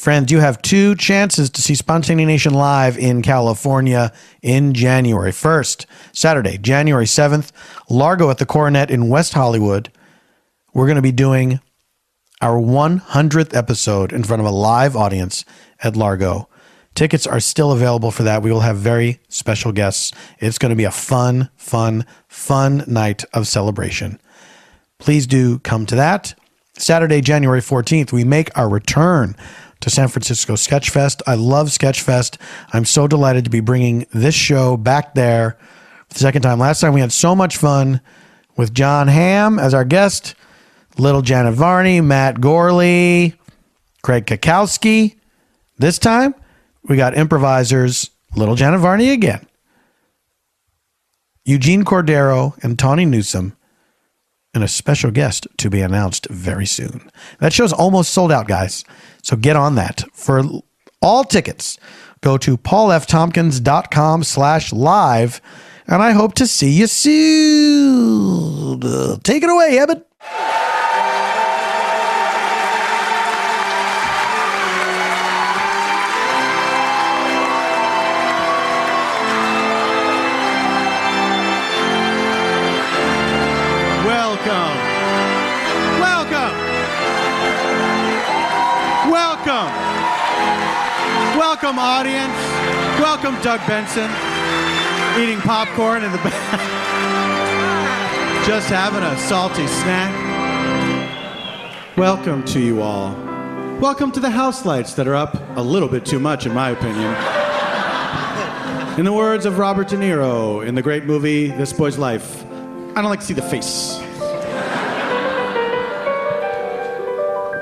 Friends, you have 2 chances to see Spontaneanation live in California in January 1st, Saturday, January 7th, Largo at the Coronet in West Hollywood. We're going to be doing our 100th episode in front of a live audience at Largo. Tickets are still available for that. We will have very special guests. It's going to be a fun night of celebration. Please do come to that. Saturday, January 14th, we make our return to San Francisco Sketchfest. I love Sketchfest. I'm so delighted to be bringing this show back there for the second time. Last time we had so much fun with John Hamm as our guest, Little Janet Varney, Matt Gorley, Craig Kakowski. This time, we got improvisers, Little Janet Varney again, Eugene Cordero and Tawny Newsome, and a special guest to be announced very soon. That show's almost sold out, guys. So get on that. For all tickets, go to paulftompkins.com/live, and I hope to see you soon. Take it away, Eban. Welcome, audience. Welcome, Doug Benson, eating popcorn in the back. Just having a salty snack. Welcome to you all. Welcome to the house lights that are up a little bit too much, in my opinion. In the words of Robert De Niro in the great movie This Boy's Life, I don't like to see the face.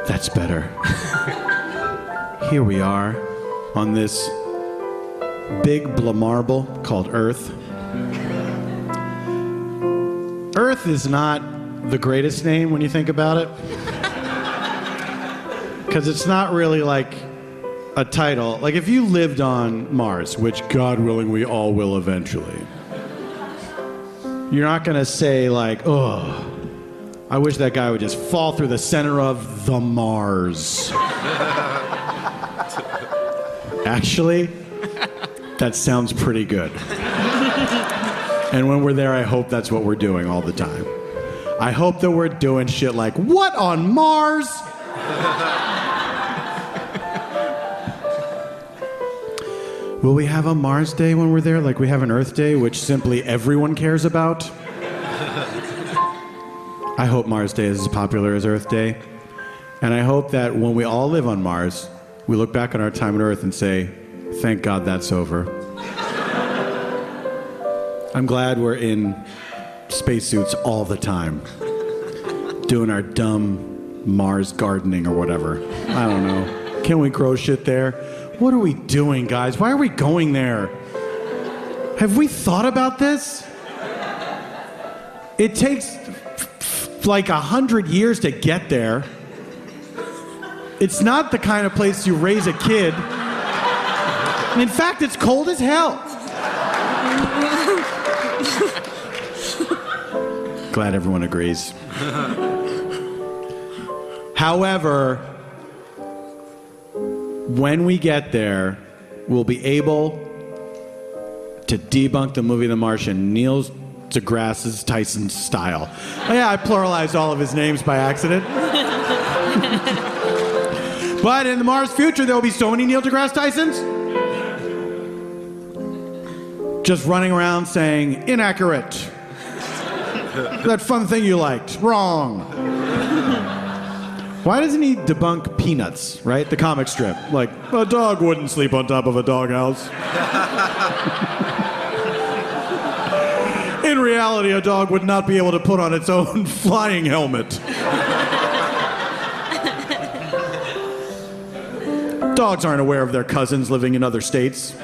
That's better. Here we are on this big marble called Earth. Earth is not the greatest name when you think about it, because it's not really like a title. Like if you lived on Mars, which God willing we all will eventually, you're not gonna say like, oh, I wish that guy would just fall through the center of the Mars. Actually, that sounds pretty good. And when we're there, I hope that's what we're doing all the time. I hope that we're doing shit like, what on Mars? Will we have a Mars Day when we're there, like we have an Earth Day, which simply everyone cares about? I hope Mars Day is as popular as Earth Day. And I hope that when we all live on Mars, we look back on our time on Earth and say, thank God that's over. I'm glad we're in spacesuits all the time, doing our dumb Mars gardening or whatever. I don't know. Can we grow shit there? What are we doing, guys? Why are we going there? Have we thought about this? It takes like 100 years to get there. It's not the kind of place you raise a kid. In fact, it's cold as hell. Glad everyone agrees. However, when we get there, we'll be able to debunk the movie The Martian, Neil deGrasse Tyson style. Oh, yeah, I pluralized all of his names by accident. But in the Mars future, there will be so many Neil deGrasse Tysons just running around saying, inaccurate. That fun thing you liked, wrong. Why doesn't he debunk Peanuts, right? The comic strip. Like, a dog wouldn't sleep on top of a doghouse. In reality, a dog would not be able to put on its own flying helmet. Dogs aren't aware of their cousins living in other states.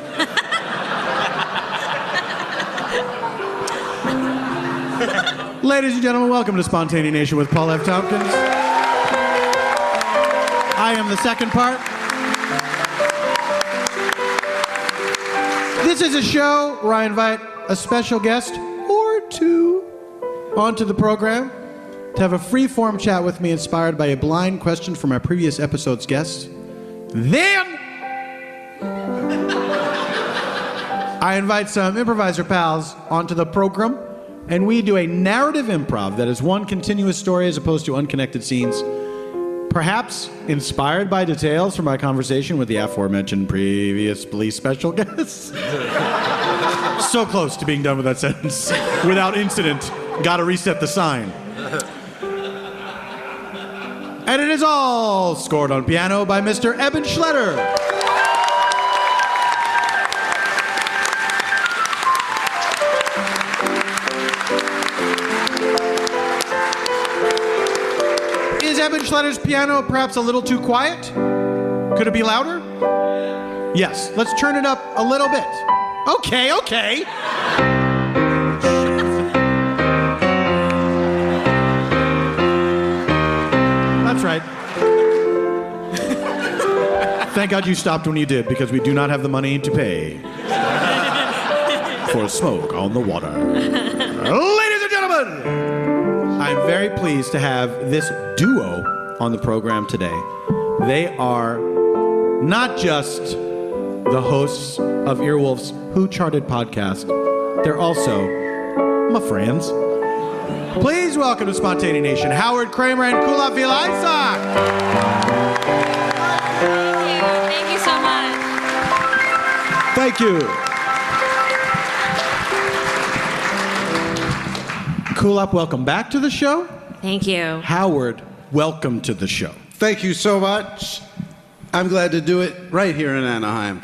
Ladies and gentlemen, welcome to Spontaneanation with Paul F. Tompkins. I am the second part. This is a show where I invite a special guest or two onto the program to have a free-form chat with me inspired by a blind question from our previous episode's guest. Then I invite some improviser pals onto the program, and we do a narrative improv that is one continuous story as opposed to unconnected scenes, perhaps inspired by details from my conversation with the aforementioned previously special guests. So close to being done with that sentence. Without incident. Gotta reset the sign. And it is all scored on piano by Mr. Eban Schletter. Is Eban Schletter's piano perhaps a little too quiet? Could it be louder? Yes. Let's turn it up a little bit. Okay. That's right. Thank God you stopped when you did, because we do not have the money to pay for smoke on the water. Ladies and gentlemen, I'm very pleased to have this duo on the program today. They are not just the hosts of Earwolf's Who Charted podcast, they're also my friends. Please welcome to Spontaneous Nation, Howard, Kremer, and Kulap Vilaysack. Thank you so much. Thank you. Kulap, welcome back to the show. Thank you. Howard, welcome to the show. Thank you so much. I'm glad to do it right here in Anaheim.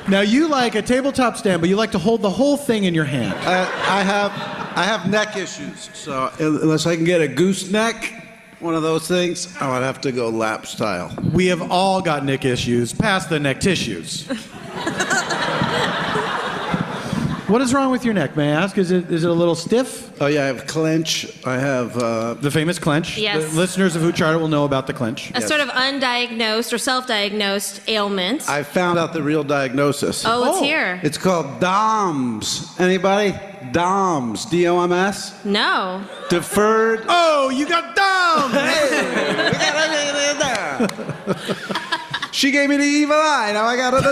Now, you like a tabletop stand, but you like to hold the whole thing in your hand. I have neck issues, so unless I can get a gooseneck, one of those things, I would have to go lap style. We have all got neck issues, past the neck tissues. What is wrong with your neck, may I ask? Is it a little stiff? Oh yeah, I have clench. I have The famous clench? Yes. The listeners of Who Charted will know about the clench. A sort of undiagnosed or self-diagnosed ailment. I found out the real diagnosis. Oh, it's Oh. here. It's called DOMS. Anybody? DOMS. D-O-M-S? No. Deferred. Oh, you got dumb! She gave me the evil eye. Now I got it.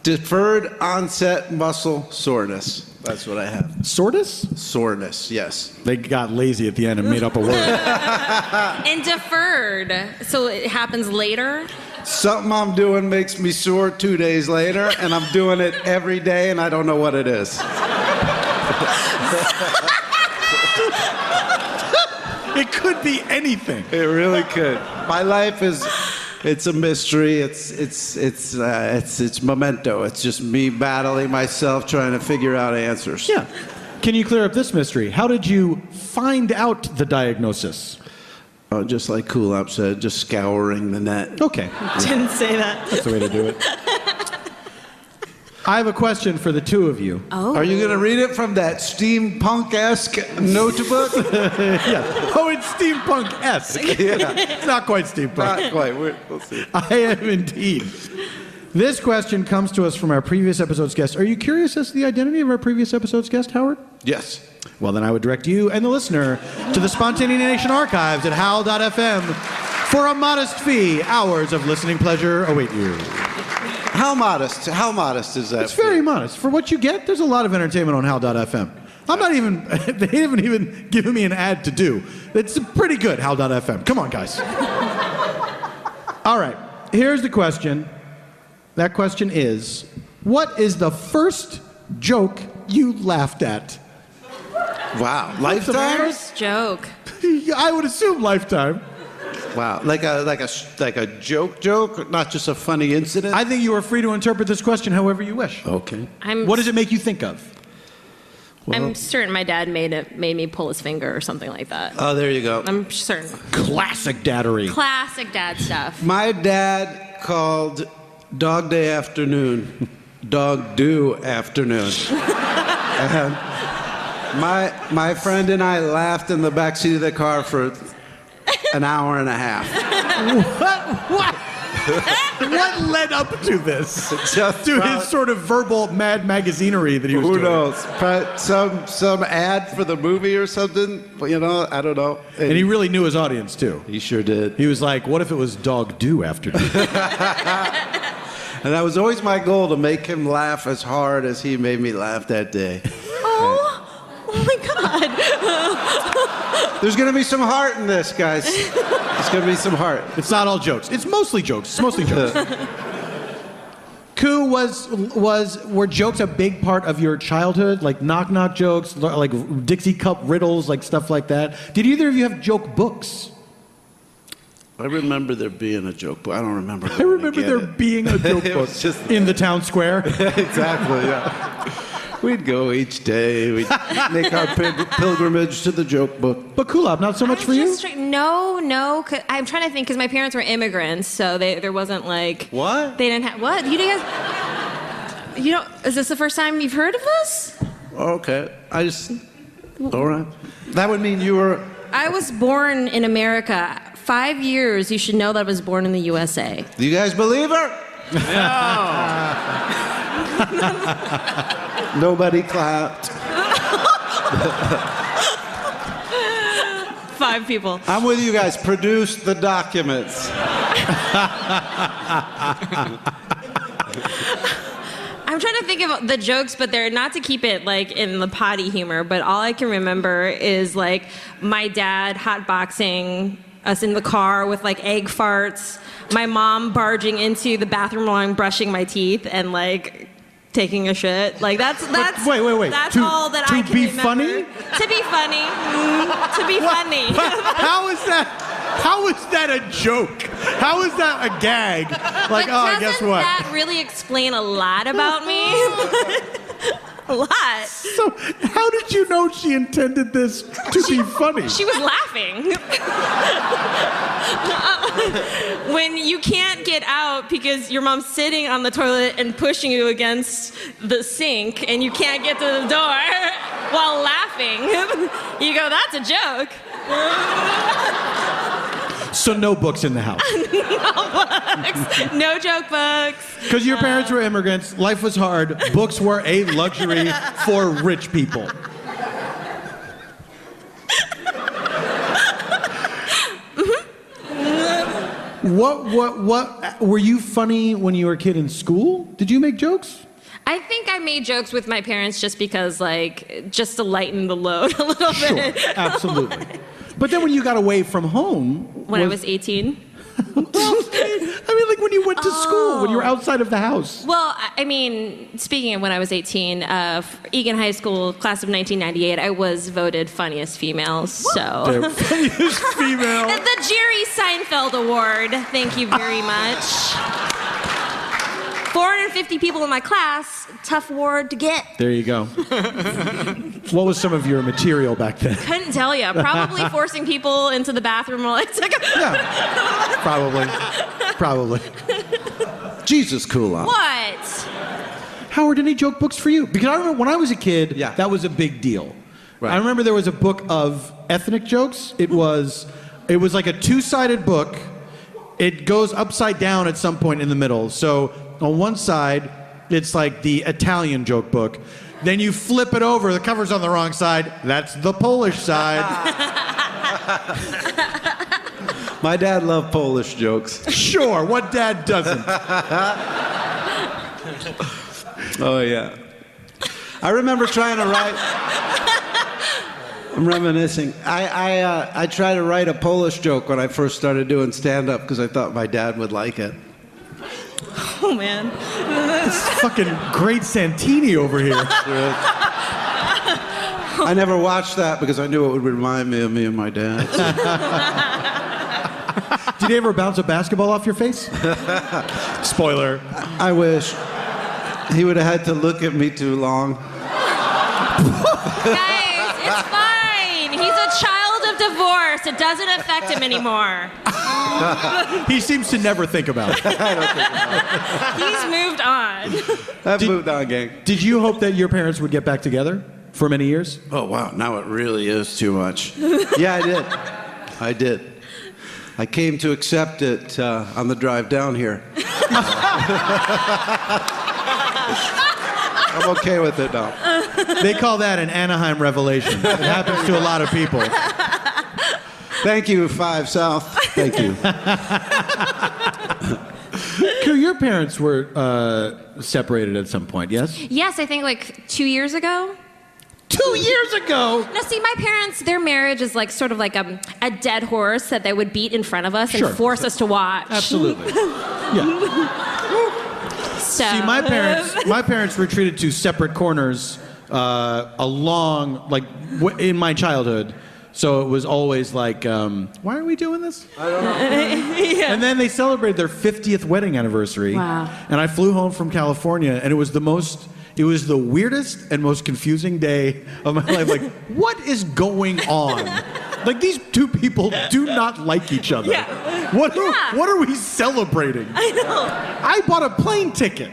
Deferred onset muscle soreness. That's what I have. Sortus? Soreness, yes. They got lazy at the end and made up a word. And deferred. So it happens later? Something I'm doing makes me sore 2 days later, and I'm doing it every day, and I don't know what it is. It could be anything. It really could. My life it's a mystery. It's memento. It's just me battling myself, trying to figure out answers. Yeah. Can you clear up this mystery? How did you find out the diagnosis? Oh, just like Kulap said, just scouring the net. Okay. Didn't say that. That's the way to do it. I have a question for the two of you. Oh. Are you going to read it from that steampunk-esque notebook? Yeah. Oh, it's steampunk-esque. Yeah. It's not quite steampunk. Not quite. We'll see. I am indeed. This question comes to us from our previous episode's guest. Are you curious as to the identity of our previous episode's guest, Howard? Yes. Well, then I would direct you and the listener to the Spontaneous Nation archives at howl.fm. For a modest fee, hours of listening pleasure await you. How modest? How modest is that? It's very modest. For what you get, there's a lot of entertainment on howl.fm. I'm not even, they haven't even given me an ad to do. It's pretty good, howl.fm. Come on, guys. All right, here's the question. That question is, what is the first joke you laughed at? Wow. Lifetime? First joke. I would assume Lifetime. Wow. Like a joke, not just a funny incident? I think you are free to interpret this question however you wish. Okay. What does it make you think of? I'm certain my dad made me pull his finger or something like that. Oh, there you go. I'm certain. Classic daddery. Classic dad stuff. My dad called Dog Day afternoon Dog Do afternoon. And my friend and I laughed in the backseat of the car for an hour and a half. What? What led up to this? Just To his sort of verbal mad magazinery that he was doing. Who knows? Some ad for the movie or something. You know, I don't know. And he really knew his audience, too. He sure did. He was like, what if it was dog do after dinner? And that was always my goal, to make him laugh as hard as he made me laugh that day. Oh my God. There's going to be some heart in this, guys. There's going to be some heart. It's not all jokes. It's mostly jokes. It's mostly jokes. Koo, were jokes a big part of your childhood? Like knock-knock jokes, like Dixie Cup riddles, like stuff like that? Did either of you have joke books? I remember there being a joke book. I don't remember. I remember there being a joke book in the town square. Exactly, yeah. We'd go each day. We'd make our pilgrimage to the joke book. But Kulap, not so much for you? No. I'm trying to think, because my parents were immigrants, so there wasn't like... What? They didn't have... What? You guys... You know, is this the first time you've heard of us? Okay. All right. That would mean you were... I was born in America. 5 years, you should know that I was born in the USA. Do you guys believe her? No. Nobody clapped. 5 people. I'm with you guys. Produce the documents. I'm trying to think of the jokes, but they're not to keep it like in the potty humor, but all I can remember is like my dad hotboxing us in the car with like egg farts, my mom barging into the bathroom while I'm brushing my teeth and like taking a shit. Like that's Wait. That's all that I can remember. Funny? To be funny. To be funny. How is that? How is that a joke? How is that a gag? Like, but guess what? Doesn't that really explain a lot about me? A lot. So, how did you know she intended this to be funny? She was laughing. When you can't get out because your mom's sitting on the toilet and pushing you against the sink and you can't get to the door while laughing, you go, that's a joke. So no books in the house. No books. No joke books. Because your parents were immigrants, life was hard, books were a luxury for rich people. What were you funny when you were a kid in school? Did you make jokes? I think I made jokes with my parents just because, like, just to lighten the load a little bit. Sure, absolutely. But then when you got away from home... When I was 18? Well, I mean, like when you went to school, when you were outside of the house. Well, I mean, speaking of when I was 18, Egan High School, class of 1998, I was voted funniest female, so... Funniest female. The Jerry Seinfeld Award, thank you very much. 450 people in my class, tough award to get. There you go. What was some of your material back then? Couldn't tell you. Probably forcing people into the bathroom while I took a... Yeah, probably. Jesus, Kulap. What? Howard, any joke books for you? Because I remember when I was a kid, Yeah. that was a big deal. Right. I remember there was a book of ethnic jokes. It was like a two-sided book. It goes upside down at some point in the middle. So on one side, it's like the Italian joke book. Then you flip it over, the cover's on the wrong side. That's the Polish side. My dad loved Polish jokes. Sure, what dad doesn't? Oh, yeah. I remember trying to write... I'm reminiscing. I tried to write a Polish joke when I first started doing stand-up because I thought my dad would like it. Oh, man. This fucking great Santini over here. I never watched that because I knew it would remind me of me and my dad. Did he ever bounce a basketball off your face? Spoiler. I wish. He would have had to look at me too long. Guys, it's fine. He's a child of divorce. It doesn't affect him anymore. He seems to never think about it. I don't think He's moved on. I've moved on, gang. Did you hope that your parents would get back together for many years? Oh, wow. Now it really is too much. Yeah, I did. I came to accept it on the drive down here. I'm okay with it now. They call that an Anaheim revelation. It happens to a lot of people. Thank you, 5 South. Thank you. Your parents were separated at some point, yes? Yes, I think like 2 years ago. 2 years ago? Now, see, my parents, their marriage is like sort of like a dead horse that they would beat in front of us and force us to watch. Absolutely. Yeah. So. See, my parents retreated to separate corners in my childhood. So it was always like, why are we doing this? I don't know. Yeah. And then they celebrated their 50th wedding anniversary. Wow. And I flew home from California, and it was the weirdest and most confusing day of my life. Like, what is going on? Like, these two people do not like each other. Yeah. What are we celebrating? I know. I bought a plane ticket.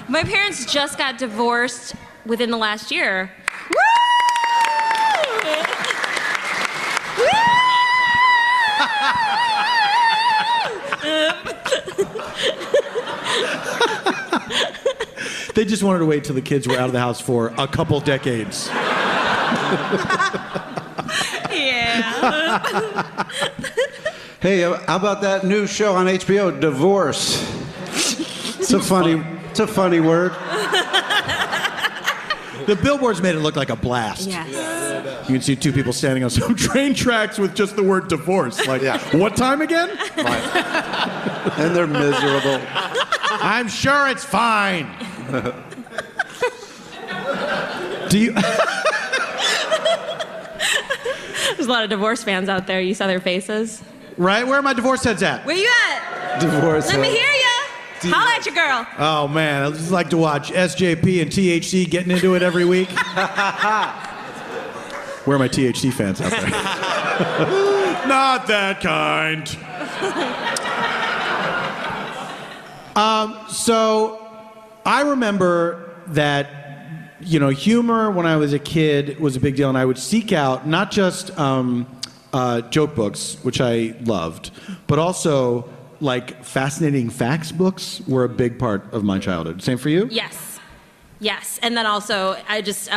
My parents just got divorced within the last year. Woo! They just wanted to wait till the kids were out of the house for a couple decades. Yeah. Hey, how about that new show on HBO, Divorce? It's a funny word. The billboards made it look like a blast. Yes. You can see two people standing on some train tracks with just the word divorce. Like, what time again? And they're miserable. I'm sure it's fine. Do you? There's a lot of divorce fans out there. You saw their faces. Right? Where are my divorce heads at? Where you at? Divorce. Let me hear ya. Holla at your girl. Oh, man. I just like to watch SJP and THC getting into it every week. Where are my THC fans out there? Not that kind. So I remember that, humor when I was a kid was a big deal, and I would seek out not just joke books, which I loved, but also like fascinating facts books were a big part of my childhood. Same for you? Yes. And then also, I just,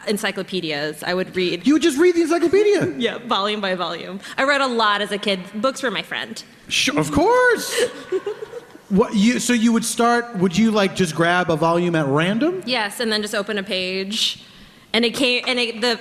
encyclopedias. I would read. You would just read the encyclopedia? Yeah, volume by volume. I read a lot as a kid. Books were my friend. Sure, of course. So you would start, would you like just grab a volume at random? Yes, and then just open a page. And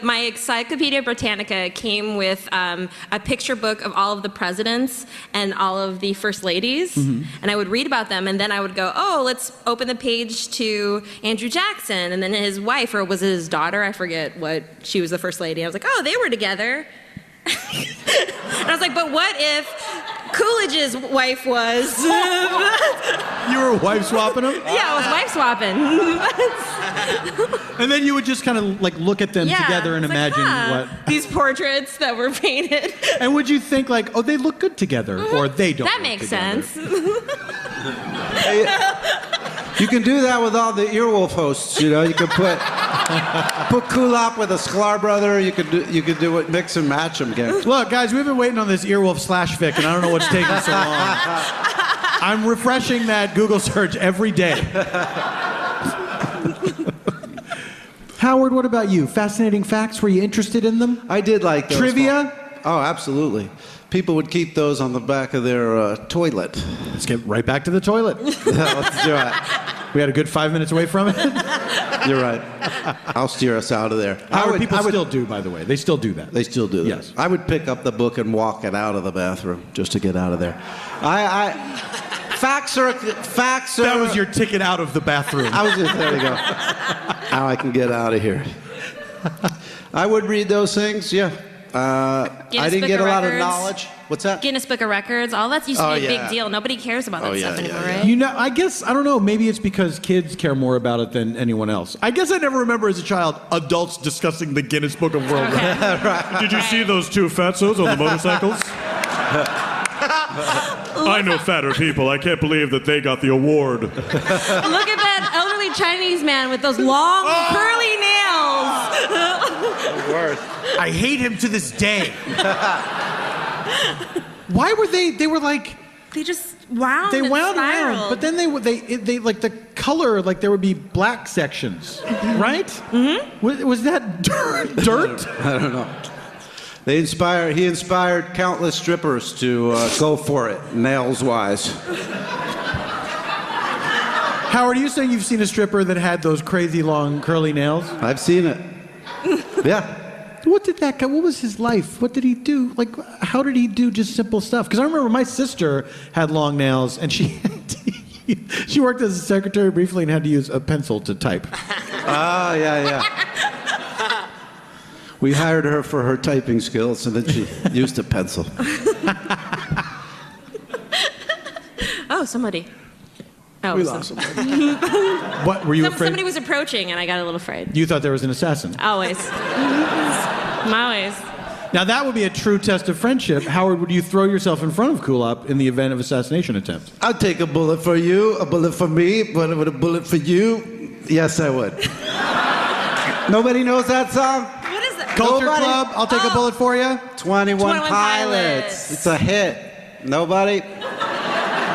my Encyclopedia Britannica came with a picture book of all of the presidents and all of the first ladies. Mm-hmm. And I would read about them, and then I would go, let's open the page to Andrew Jackson, and then his wife, or was it his daughter? I forget what. She was the first lady. I was like, they were together. And I was like, but what if Coolidge's wife was? You were wife swapping them? Yeah, I was wife swapping. And then you would just kind of like look at them together and imagine what these portraits that were painted. And would you think like, they look good together, or they don't? That makes sense. You can do that with all the Earwolf hosts. You can put Kulap with a Sklar brother. You could do it, mix and match them. Again. Look, guys, we've been waiting on this Earwolf /fic, and I don't know what's taking so long. I'm refreshing that Google search every day. Howard, what about you? Fascinating facts? Were you interested in them? I did like those. Trivia? Oh, absolutely. People would keep those on the back of their toilet. Let's get right back to the toilet. Let's do it. We had a good 5 minutes away from it. You're right. I'll steer us out of there. People still do, by the way. They still do that. They still do that. Yes. I would pick up the book and walk it out of the bathroom just to get out of there. Facts are. That was your ticket out of the bathroom. There you go. Now I can get out of here. I would read those things, yeah. I didn't get a lot of knowledge. What's that? Guinness Book of Records. All that used to be a big deal. Nobody cares about that stuff anymore, right? I guess, I don't know, maybe it's because kids care more about it than anyone else. I guess I never remember as a child adults discussing the Guinness Book of World Records. Right. Did you see those two fatzos on the motorcycles? I know fatter people. I can't believe that they got the award. Look at that elderly Chinese man with those long, curly nails. Worst. I hate him to this day. Why were they were like... They just wound. They and wound spiraled. around, but then they like the color, like there would be black sections, right? Mm-hmm. Was that dirt? I don't know. He inspired countless strippers to go for it, nails-wise. Howard, are you saying you've seen a stripper that had those crazy long curly nails? I've seen it. Yeah. What was his life? What did he do? Like, how did he do just simple stuff? Because I remember my sister had long nails, and she worked as a secretary briefly and had to use a pencil to type. Ah, yeah. We hired her for her typing skills, and then she used a pencil. Oh, somebody. Oh, We lost somebody. What, were you afraid? Somebody was approaching, and I got a little afraid. You thought there was an assassin. Always. Always. Now, that would be a true test of friendship. Howard, would you throw yourself in front of Kulap in the event of assassination attempt? I'd take a bullet for you, a bullet for me, but with a bullet for you, yes, I would. Nobody knows that song? What is that? Culture Nobody? Club, I'll take a bullet for you. 21 Pilots. It's a hit. Nobody?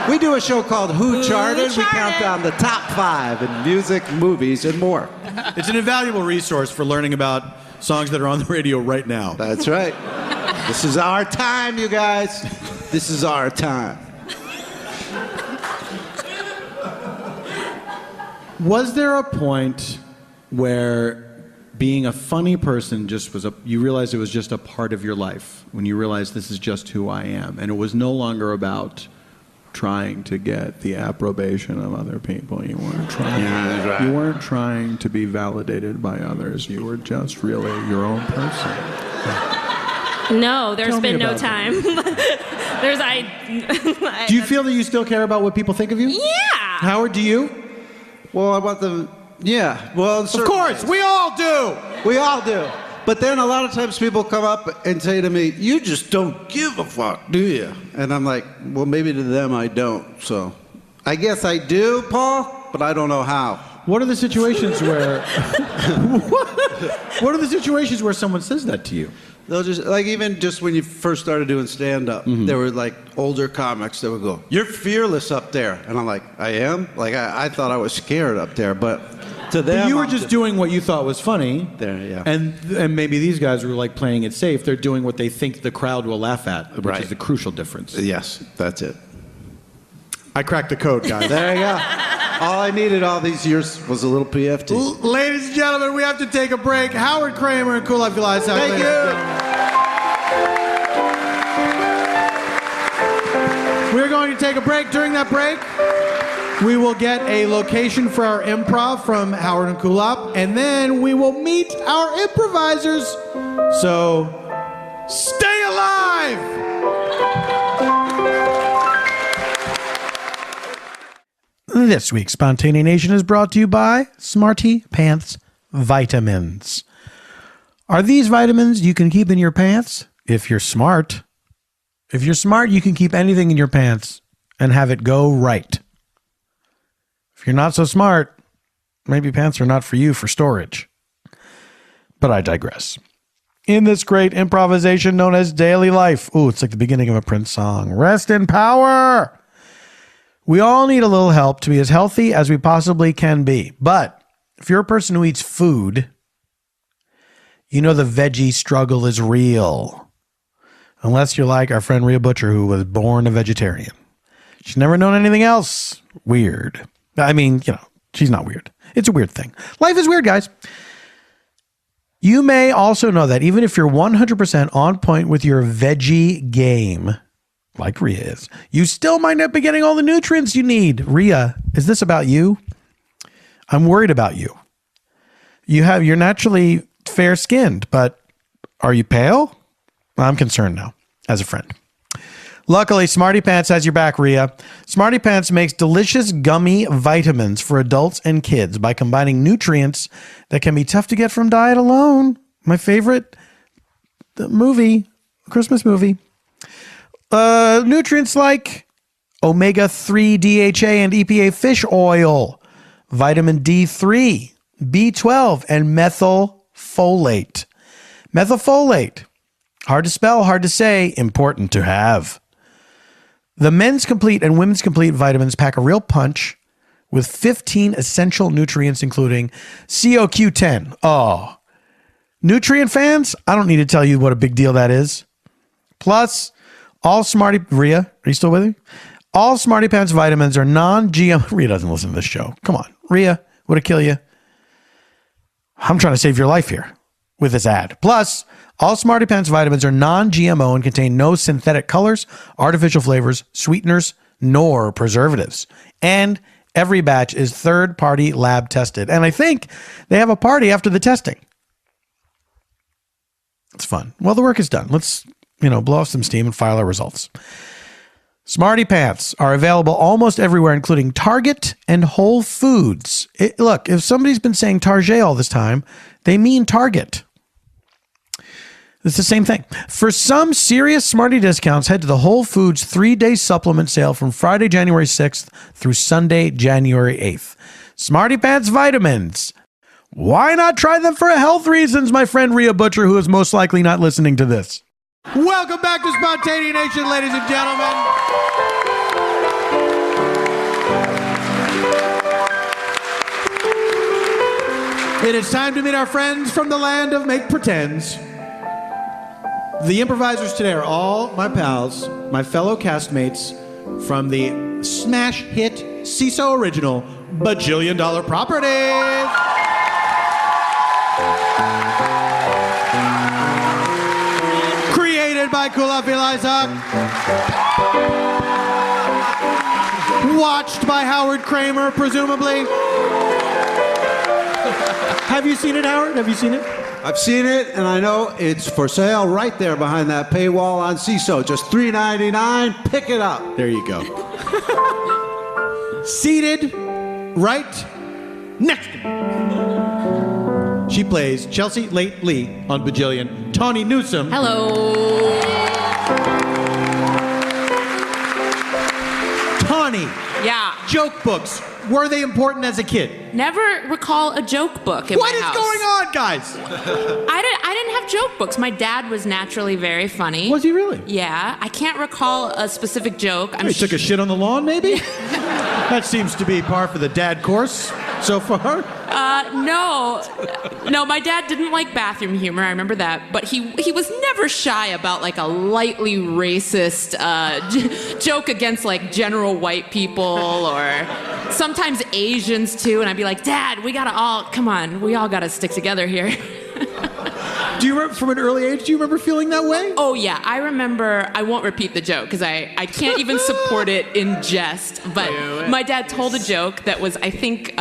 We do a show called Who Charted? We count down the top 5 in music, movies, and more. It's an invaluable resource for learning about songs that are on the radio right now. That's right. This is our time, you guys. This is our time. Was there a point where being a funny person you realized it was just a part of your life, when you realized this is just who I am, and it was no longer about trying to get the approbation of other people? You weren't trying. Yeah, that's right. You weren't trying to be validated by others. You were just really your own person. No, there's Tell me been no about time. Do you feel that you still care about what people think of you? Yeah. Howard, do you? Well, I want them. Yeah. Well, Of course, we all do. We all do. But then a lot of times people come up and say to me, "You just don't give a fuck, do you?" And I'm like, well, maybe to them I don't. So I guess I do, Paul, but I don't know how. What are the situations where... What are the situations where someone says that to you? They'll just, like, even just when you first started doing stand-up, there were, like, older comics that would go, "You're fearless up there." And I'm like, I am? Like, I thought I was scared up there, but to them... But you were just doing what you thought was funny. There, yeah. And maybe these guys were, like, playing it safe. They're doing what they think the crowd will laugh at, which Right. is the crucial difference. Yes, that's it. I cracked the code, guys. There you go. All I needed all these years was a little PFT. Ladies and gentlemen, we have to take a break. Howard Kremer and Kulap Vilaysack. Thank you. We're going to take a break. During that break, we will get a location for our improv from Howard and Kulap, and then we will meet our improvisers. So, stay alive! This week's Spontaneation is brought to you by Smarty Pants Vitamins. Are these vitamins you can keep in your pants? If you're smart. If you're smart, you can keep anything in your pants and have it go right. If you're not so smart, maybe pants are not for you for storage. But I digress. In this great improvisation known as daily life, ooh, it's like the beginning of a Prince song. Rest in power! We all need a little help to be as healthy as we possibly can be. But if you're a person who eats food, you know the veggie struggle is real. Unless you're like our friend Rhea Butcher, who was born a vegetarian. She's never known anything else weird. I mean, she's not weird. It's a weird thing. Life is weird, guys. You may also know that even if you're 100% on point with your veggie game, like Rhea is, you still might not be getting all the nutrients you need. Rhea, is this about you? I'm worried about you. You're naturally fair-skinned, but are you pale? I'm concerned now, as a friend. Luckily, Smarty Pants has your back, Rhea. Smarty Pants makes delicious gummy vitamins for adults and kids by combining nutrients that can be tough to get from diet alone. My favorite Christmas movie. Nutrients like omega-3 DHA and EPA fish oil, vitamin D3, B12, and methylfolate. Methylfolate. Hard to spell, hard to say, important to have. The Men's Complete and Women's Complete vitamins pack a real punch with 15 essential nutrients, including CoQ10. Oh, nutrient fans, I don't need to tell you what a big deal that is. Plus, all Smarty... Rhea, are you still with me? All Smarty Pants vitamins are non-GM... Rhea doesn't listen to this show. Come on. Rhea, would it kill you? I'm trying to save your life here with this ad. Plus, all Smarty Pants vitamins are non-GMO and contain no synthetic colors, artificial flavors, sweeteners, nor preservatives. And every batch is third-party lab tested. And I think they have a party after the testing. It's fun. Well, the work is done. Let's, blow off some steam and file our results. Smarty Pants are available almost everywhere, including Target and Whole Foods. Look, if somebody's been saying Target all this time, they mean Target. It's the same thing. For some serious Smarty discounts, head to the Whole Foods 3-day supplement sale from Friday, January 6th through Sunday, January 8th. Smarty Pants vitamins. Why not try them for health reasons, my friend Rhea Butcher, who is most likely not listening to this? Welcome back to Spontaneanation, ladies and gentlemen. It is time to meet our friends from the land of make pretends. The improvisers today are all my pals, my fellow castmates from the smash hit CISO original Bajillion Dollar Properties. Created by Kulap Vilaysack. Watched by Howard Kremer, presumably. Have you seen it, Howard? Have you seen it? I've seen it, and I know it's for sale right there behind that paywall on CISO. Just $3.99. Pick it up. There you go. Seated right next to me. She plays Chelsea Late Lee on Bajillion. Tawny Newsome. Hello. Tawny. Yeah. Joke books. Were they important as a kid? Never recall a joke book in What my is house. going on, guys? I didn't have joke books. My dad was naturally very funny. Was he really? Yeah. I can't recall a specific joke. He took a shit on the lawn, maybe? That seems to be par for the dad course so far. No, my dad didn't like bathroom humor. I remember that, but he was never shy about like a lightly racist joke against like general white people or sometimes Asians too. And I'd be like, Dad, we all gotta stick together here. Do you remember, from an early age, do you remember feeling that way? Oh yeah, I remember. I won't repeat the joke because I can't even support it in jest. But my dad told a joke that was, I think,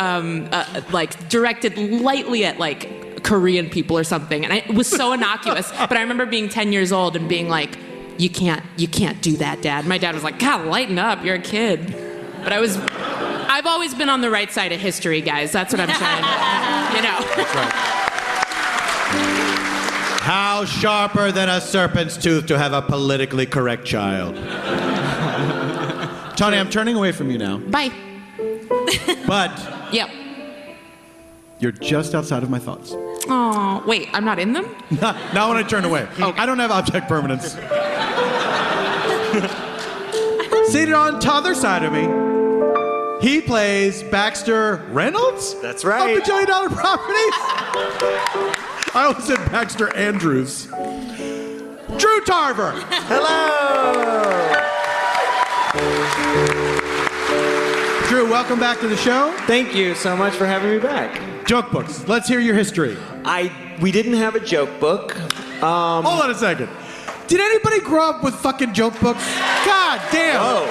like directed lightly at like Korean people or something, and it was so innocuous. But I remember being 10 years old and being like, "You can't do that, Dad." My dad was like, "God, lighten up, you're a kid." But I've always been on the right side of history, guys. That's what I'm trying. That's right. How sharper than a serpent's tooth to have a politically correct child. Tawny, I'm turning away from you now. Bye. But Yep. you're just outside of my thoughts. Oh, wait, I'm not in them? Not when I turn away. Okay. I don't have object permanence. Seated on the other side of me, he plays Baxter Reynolds? That's right. Of Bajillion Dollar Properties? I almost said Baxter Andrews. Drew Tarver. Hello. Drew, welcome back to the show. Thank you so much for having me back. Joke books. Let's hear your history. We didn't have a joke book. Hold on a second. Did anybody grow up with fucking joke books? God damn. Oh.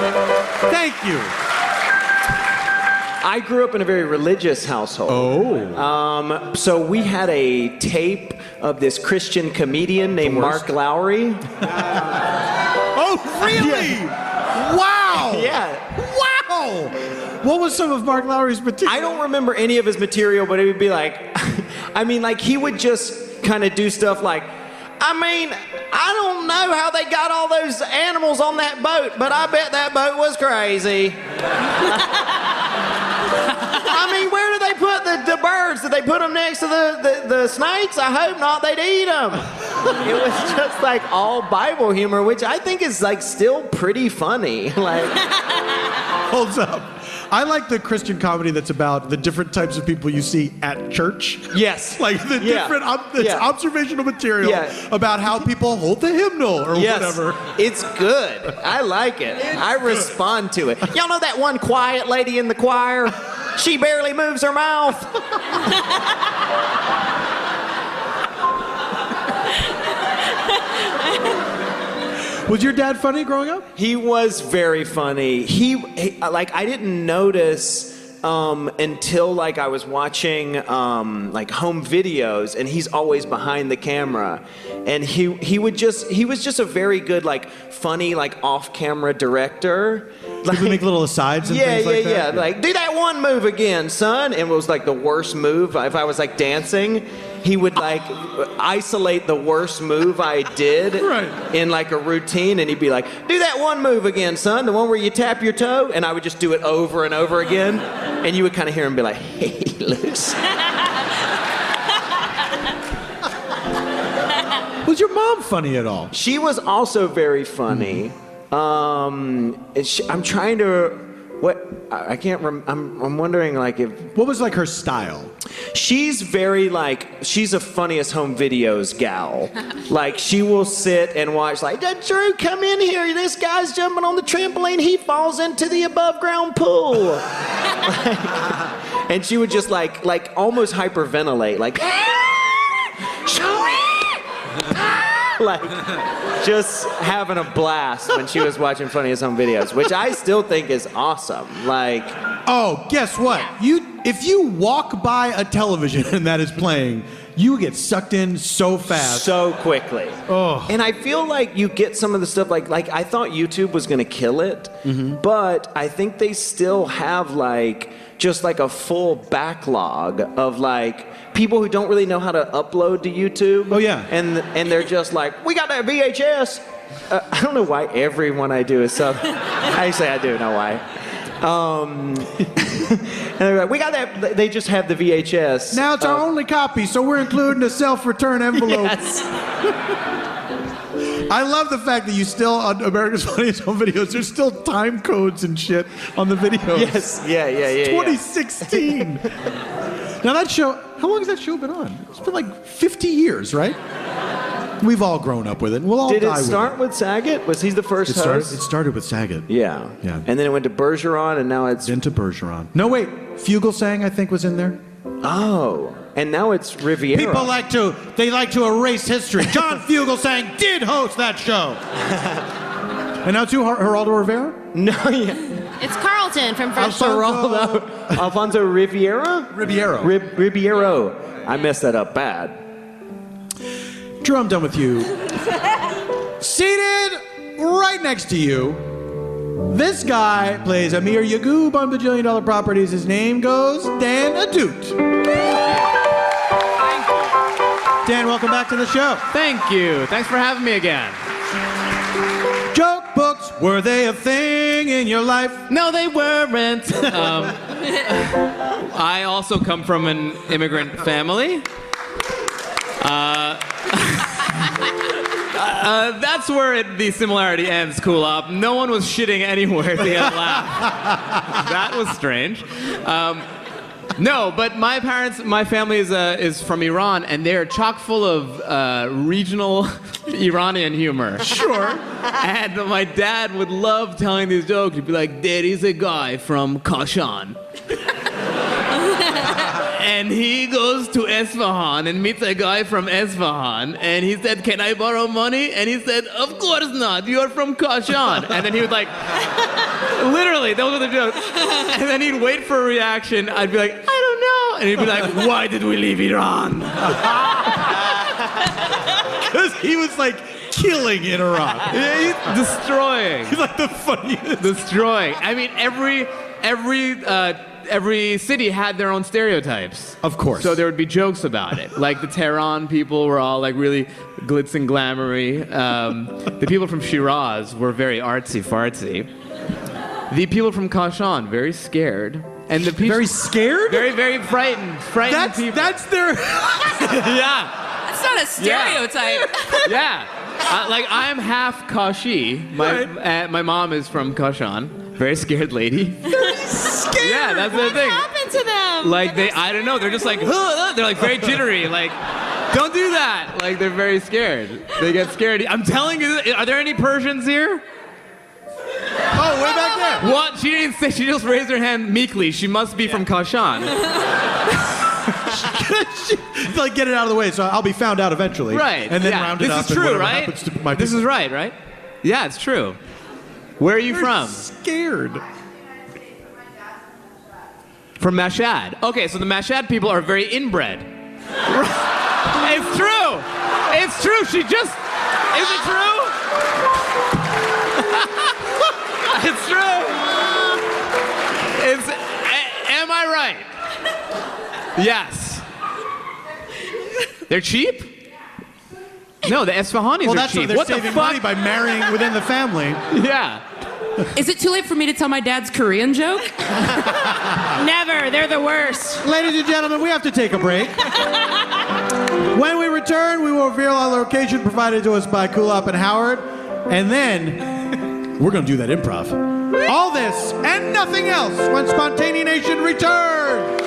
Thank you. I grew up in a very religious household. Oh. So we had a tape of this Christian comedian named Mark Lowry. Oh, really? Yeah. Wow. Yeah. Wow. What was some of Mark Lowry's material? I don't remember any of his material, but it would be like, he would just kind of do stuff like, I don't know how they got all those animals on that boat, but I bet that boat was crazy. Where do they they put the birds? Did they put them next to the snakes? I hope not. They'd eat them. It was just like all Bible humor, which I think is like still pretty funny. Like, Holds up. I like the Christian comedy that's about the different types of people you see at church. yes, Like the different observational material about how people hold the hymnal or whatever. It's good. I like it. I respond to it. Y'all know that one quiet lady in the choir? She barely moves her mouth. Was your dad funny growing up? He was very funny. He like I didn't notice until like I was watching like home videos, and he's always behind the camera, and he was just a very good like funny like off-camera director. Like, he would make little asides and things like that? Yeah. Like, do that one move again, son. And it was like the worst move. If I was like dancing, he would like isolate the worst move I did in like a routine, and he'd be like, do that one move again, son. The one where you tap your toe. And I would just do it over and over again. And you would kind of hear him be like, hey, Luce. Was your mom funny at all? She was also very funny. I'm trying to. I can't remember. I'm wondering like if. What was like her style? She's very like, she's a funniest home videos gal. Like she will sit and watch like, Drew, come in here. This guy's jumping on the trampoline. He falls into the above ground pool. And she would just like almost hyperventilate. Like, like just having a blast when she was watching funniest home videos, which I still think is awesome. Like, oh, guess what? If you walk by a television and that is playing, you get sucked in so fast, so quickly. Oh. And I feel like you get some of the stuff like I thought YouTube was gonna kill it, but I think they still have like just like a full backlog of like people who don't really know how to upload to YouTube. Oh yeah. And they're just like, we got that VHS. I don't know why everyone I do is so. Actually, I do know why. And they're like, we got that. They just have the VHS. Now it's our only copy, so we're including a self-return envelope. Yes. I love the fact that you still, on America's Funniest Home Videos, there's still time codes and shit on the videos. Yes. Yeah. 2016. Now that show, how long has that show been on? It's been like 50 years, right? We've all grown up with it. We'll all die with it. Did it start with Saget? Was he the first host? It started with Saget. Yeah. And then it went to Bergeron, and now it's... Into Bergeron. No, wait. Fugelsang, I think, was in there. Oh. And now it's Riviera. People like to erase history. John Fugelsang did host that show. And now too, Geraldo Rivera? No, yeah. It's Carlton from Fresh Alfonso Riviera? Ribeiro. I messed that up bad. Drew, I'm done with you. Seated right next to you, this guy plays Amir Yagoob on Bajillion Dollar Properties. His name goes Dan Ahdoot. Thank you. Dan, welcome back to the show. Thank you. Thanks for having me again. Joke books, were they a thing in your life? No, they weren't. I also come from an immigrant family. That's where the similarity ends, Kulap. No one was shitting anywhere at the end laugh. That was strange. No, but my family is from Iran, and they're chock full of regional Iranian humor. Sure. And my dad would love telling these jokes. He'd be like, there is a guy from Kashan. And he goes to Esfahan and meets a guy from Esfahan. And he said, can I borrow money? And he said, of course not. You are from Kashan. And then he would like, literally, those are the jokes. And then he'd wait for a reaction. I'd be like, I don't know. And he'd be like, why did we leave Iran? Because he was like killing in Iraq. He's destroying. He's like the funniest. Destroying. I mean, every city had their own stereotypes. Of course. So there would be jokes about it. Like the Tehran people were all like really glitz and glamoury. The people from Shiraz were very artsy-fartsy. The people from Kashan, very scared. And the people Very scared? very, very frightened people. That's their... Yeah. That's not a stereotype. Yeah. Like, I'm half Kashi. My mom is from Kashan. Very scared lady. Very scared. Yeah, that's the thing. What happened to them? Like, I don't know. They're just like, they're like very jittery. Like, don't do that. Like, they're very scared. They get scared. I'm telling you, are there any Persians here? Oh, way back there. What? She didn't say. She just raised her hand meekly. She must be from Kashan. Like, get it out of the way, so I'll be found out eventually. Right. And then yeah. round it this up. is true, and right? happens to my This people. is right, right? Yeah, it's true. Where are you from? Scared. From Mashhad. Okay, so the Mashhad people are very inbred. It's true. It's true. She just. Is it true? It's true. Am I right? Yes. They're cheap? No, the Esfahanis Well, are that's cheap. what they're What the saving fuck? money by marrying within the family. Yeah. Is it too late for me to tell my dad's Korean joke? Never. They're the worst. Ladies and gentlemen, we have to take a break. When we return, we will reveal our location provided to us by Kulap and Howard. And then we're going to do that improv. All this and nothing else when Spontaneanation returns.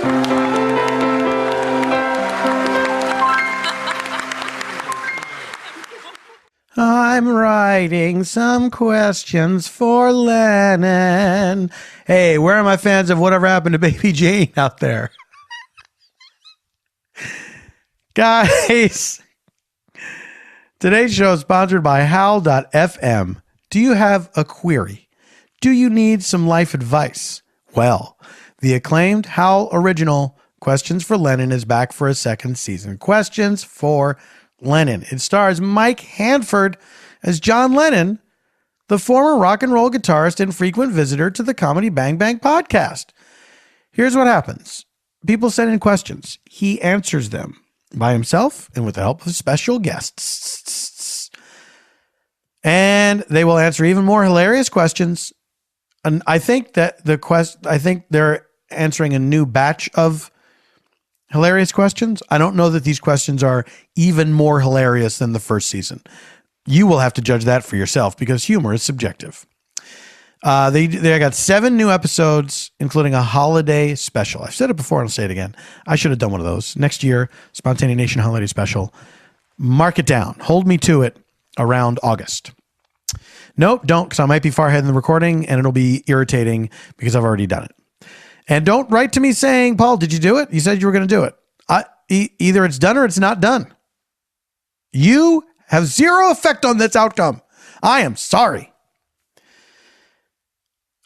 I'm writing some questions for Lennon. Hey, where are my fans of Whatever Happened to Baby Jane out there? Guys, today's show is sponsored by Howl.fm. Do you have a query? Do you need some life advice? Well, the acclaimed Howl original Questions for Lennon is back for a second season. Questions for Lennon. It stars Mike Hanford as John Lennon, the former rock and roll guitarist and frequent visitor to the Comedy Bang Bang podcast. Here's what happens. People send in questions. He answers them by himself and with the help of special guests. And they will answer even more hilarious questions. And I think that they're answering a new batch of hilarious questions. I don't know that these questions are even more hilarious than the first season. You will have to judge that for yourself because humor is subjective. They got 7 new episodes, including a holiday special. I've said it before and I'll say it again. I should have done one of those. Next year, Spontaneanation Holiday Special. Mark it down. Hold me to it around August. Nope, don't, because I might be far ahead in the recording and it'll be irritating because I've already done it. And don't write to me saying, Paul, did you do it? You said you were going to do it. Either it's done or it's not done. You have zero effect on this outcome. I am sorry.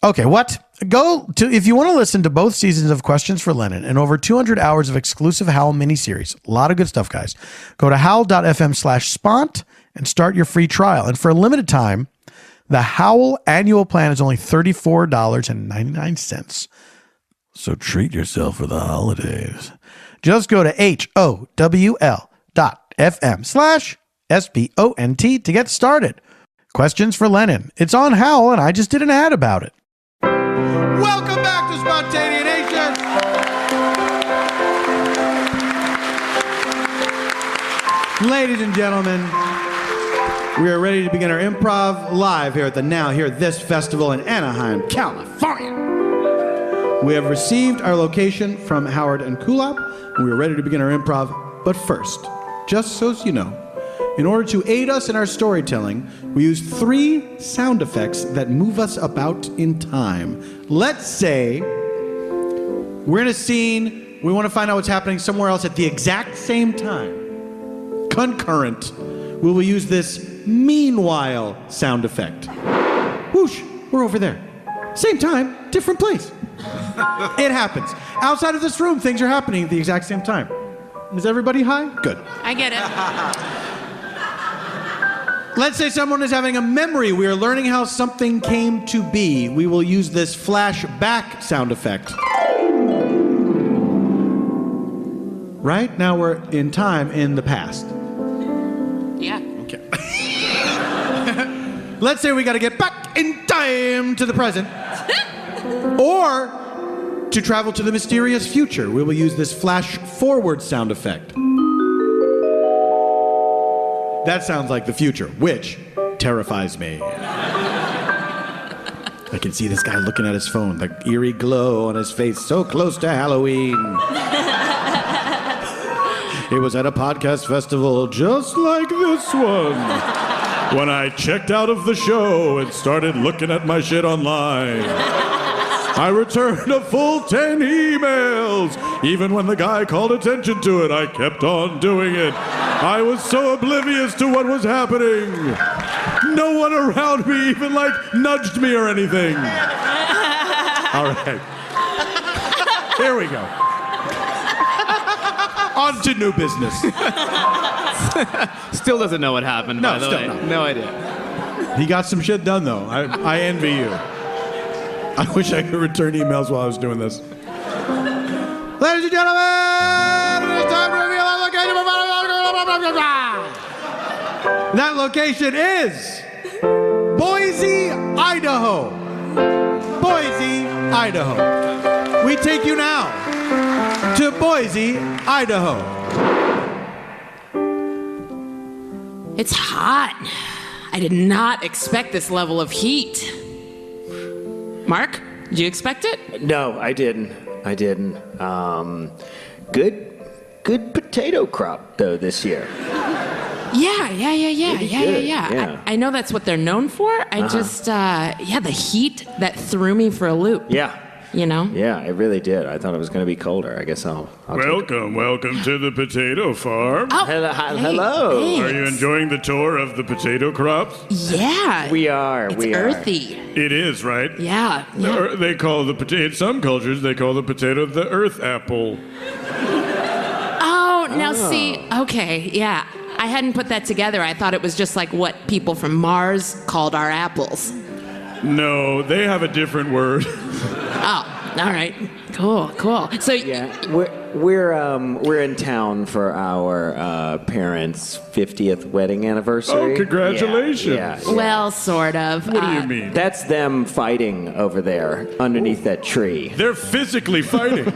Okay, what? If you want to listen to both seasons of Questions for Lennon and over 200 hours of exclusive Howl miniseries, a lot of good stuff, guys, go to howl.fm/spont and start your free trial. And for a limited time, the Howl annual plan is only $34.99. So treat yourself for the holidays. Just go to HOWL.fm/SPONT to get started. Questions for Lennon. It's on Howl, and I just did an ad about it. Welcome back to Spontaneanation. Ladies and gentlemen, we are ready to begin our improv live here at the Now Hear This Festival in Anaheim, California. We have received our location from Howard and Kulap, and we are ready to begin our improv. But first, just so you know, in order to aid us in our storytelling, we use 3 sound effects that move us about in time. Let's say we're in a scene, we want to find out what's happening somewhere else at the exact same time. Concurrent. We will use this meanwhile sound effect. Whoosh, we're over there. Same time, different place. It happens. Outside of this room, things are happening at the exact same time. Is everybody high? Good. I get it. Let's say someone is having a memory. We are learning how something came to be. We will use this flashback sound effect. Right? Now we're in time in the past. Yeah. Okay. Let's say we got to get back in time to the present. Or To travel to the mysterious future, we will use this flash forward sound effect. That sounds like the future, which terrifies me. I can see this guy looking at his phone, the eerie glow on his face, so close to Halloween. It was at a podcast festival just like this one, when I checked out of the show and started looking at my shit online. I returned a full 10 emails. Even when the guy called attention to it, I kept on doing it. I was so oblivious to what was happening. No one around me even, nudged me or anything. All right. Here we go. On to new business. Still doesn't know what happened, by the way. No idea. He got some shit done, though. I envy you. I wish I could return emails while I was doing this. Ladies and gentlemen, it's time to reveal our location. That location is Boise, Idaho. Boise, Idaho. We take you now to Boise, Idaho. It's hot. I did not expect this level of heat. Mark, did you expect it? No, I didn't. Good potato crop though this year. Yeah. Yeah. I know that's what they're known for. I just, the heat that threw me for a loop. Yeah. You know? Yeah, it really did. I thought it was going to be colder. I guess I'll Welcome to the potato farm. Oh, hello. thanks. Are you enjoying the tour of the potato crops? Yeah. We are. It's we earthy. It is, right? Yeah. They call the potato, in some cultures, they call the potato the earth apple. Oh, now see, okay, yeah. I hadn't put that together. I thought it was just like what people from Mars called our apples. No, they have a different word. Oh, all right. Cool. So Yeah, we're in town for our parents' 50th wedding anniversary. Oh, congratulations. Yeah. well, sort of. What do you mean? That's them fighting over there underneath that tree. They're physically fighting.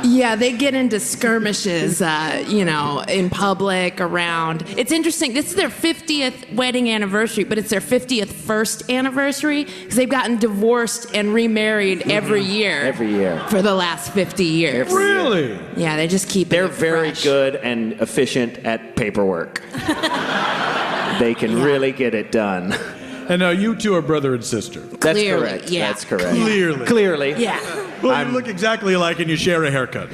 Yeah, they get into skirmishes, in public, around. It's interesting. This is their 50th wedding anniversary, but it's their 50th first anniversary because they've gotten divorced and remarried every year. Every year. For the last 50 years. Really? Yeah, they just keep They're it very fresh. good and efficient at paperwork. They can really get it done. And now you two are brother and sister. That's Clearly, correct. yeah. That's correct. Clearly. Yeah. Well, you look exactly alike and you share a haircut.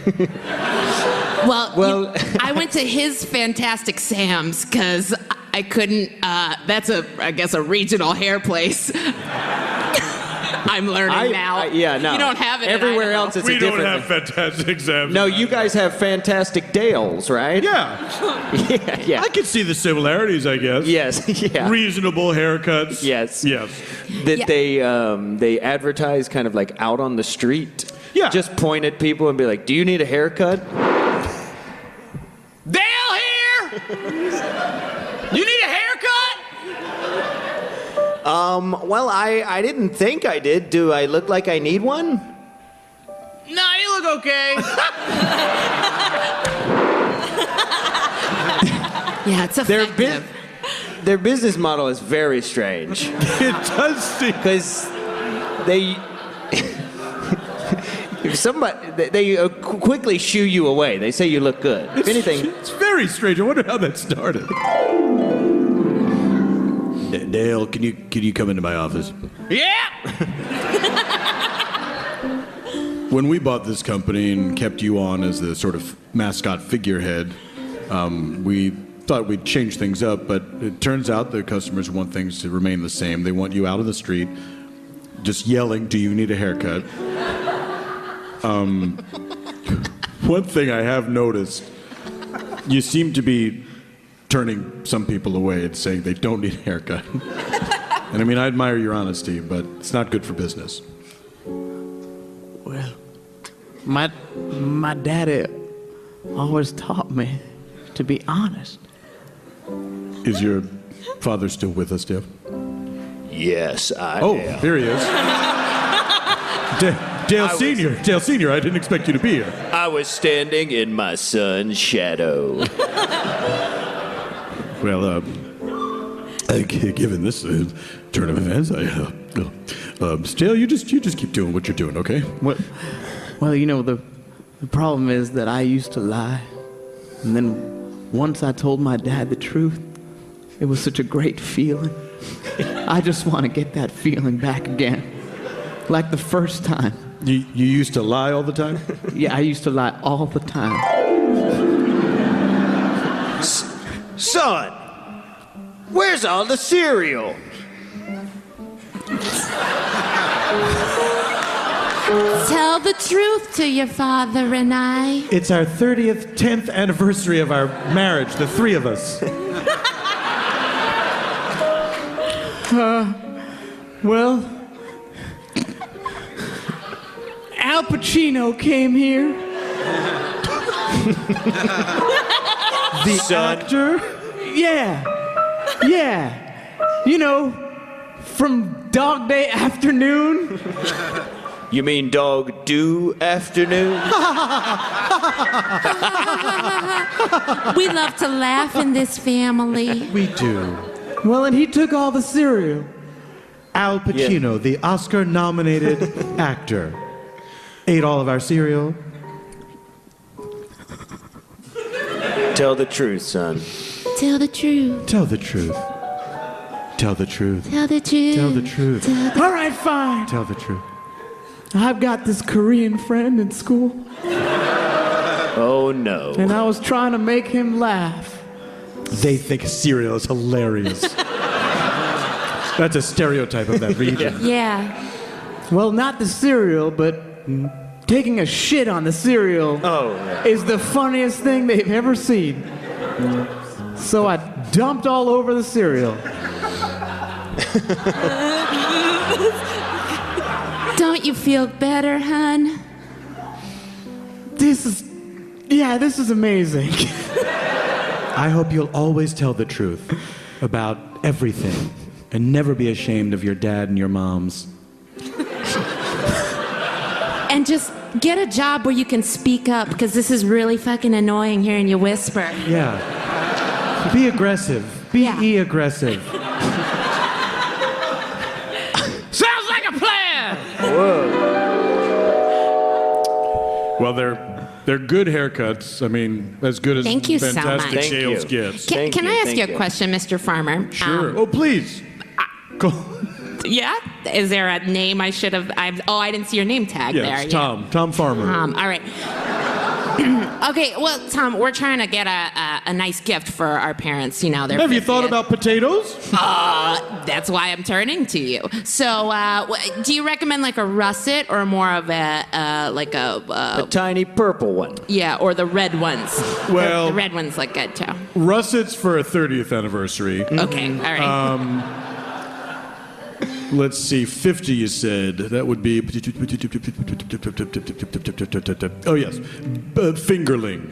Well, I went to his Fantastic Sam's because I couldn't. That's I guess a regional hair place. I'm learning now. Yeah, no. You don't have it in everywhere Idaho. else. It's We a don't different. have fantastic exams. No, you guys have fantastic Dales, right? Yeah. Yeah. I can see the similarities, I guess. Yes. Yeah. Reasonable haircuts. Yes. Yes. That they advertise kind of like out on the street. Yeah. Just point at people and be like, "Do you need a haircut?" Dale here! You need a haircut? Well, I didn't think I did. Do I look like I need one? Nah, you look okay. Yeah, it's effective. Their business model is very strange It does seem. because they if somebody they quickly shoo you away. They say you look good. If anything, It's very strange. I wonder how that started. Dale, can you come into my office? Yeah! When we bought this company and kept you on as the sort of mascot figurehead, we thought we'd change things up, but it turns out the customers want things to remain the same. They want you out of the street, just yelling, "Do you need a haircut?" One thing I have noticed, you seem to be turning some people away and saying they don't need a haircut. And I mean, I admire your honesty, but it's not good for business. Well, my daddy always taught me to be honest. Is your father still with us, Jeff? yes, I Oh, am. here he is. Dale Senior, I didn't expect you to be here. I was standing in my son's shadow. Well, given this turn of events, Dale, you just keep doing what you're doing, okay? Well, you know, the problem is that I used to lie. And then once I told my dad the truth, it was such a great feeling. I just want to get that feeling back again. Like the first time. You used to lie all the time? Yeah, I used to lie all the time. Son, where's all the cereal? Tell the truth to your father and I. It's our 10th anniversary of our marriage, the three of us. Well, Al Pacino came here. The actor? Yeah. You know, from Dog Day Afternoon. You mean Dog Do Afternoon? We love to laugh in this family. We do. Well, and he took all the cereal. Al Pacino, the Oscar-nominated actor, ate all of our cereal. Tell the truth, son. Tell the truth. Tell the truth. Tell the truth. Tell the truth. Tell the truth. All right, fine. Tell the truth. I've got this Korean friend in school, Oh, no. and I was trying to make him laugh. They think cereal is hilarious. That's a stereotype of that region. Yeah. Well, not the cereal, but taking a shit on the cereal is the funniest thing they've ever seen. So I dumped all over the cereal. Don't you feel better, hon? This is amazing. I hope you'll always tell the truth about everything and never be ashamed of your dad and your mom's. And just get a job where you can speak up, because this is really fucking annoying hearing you whisper. Yeah. Be aggressive. Be aggressive. Sounds like a plan! Well, they're good haircuts. I mean, as good as Thank you so fantastic much. Dale's gets. Can I ask you a question, Mr. Farmer? Sure. Oh, please. Go. Yeah? Is there a name I should have? I didn't see your name tag there. Yes, Tom. Tom Farmer. All right. Okay, well, Tom, we're trying to get a nice gift for our parents. You know, their Have you 50th. thought about potatoes? That's why I'm turning to you. So, do you recommend like a russet or more of a tiny purple one? Yeah, or the red ones? Well, the red ones look good too. Russets for a 30th anniversary. Okay, all right. Let's see, 50 you said. That would be... Oh, yes. Fingerling.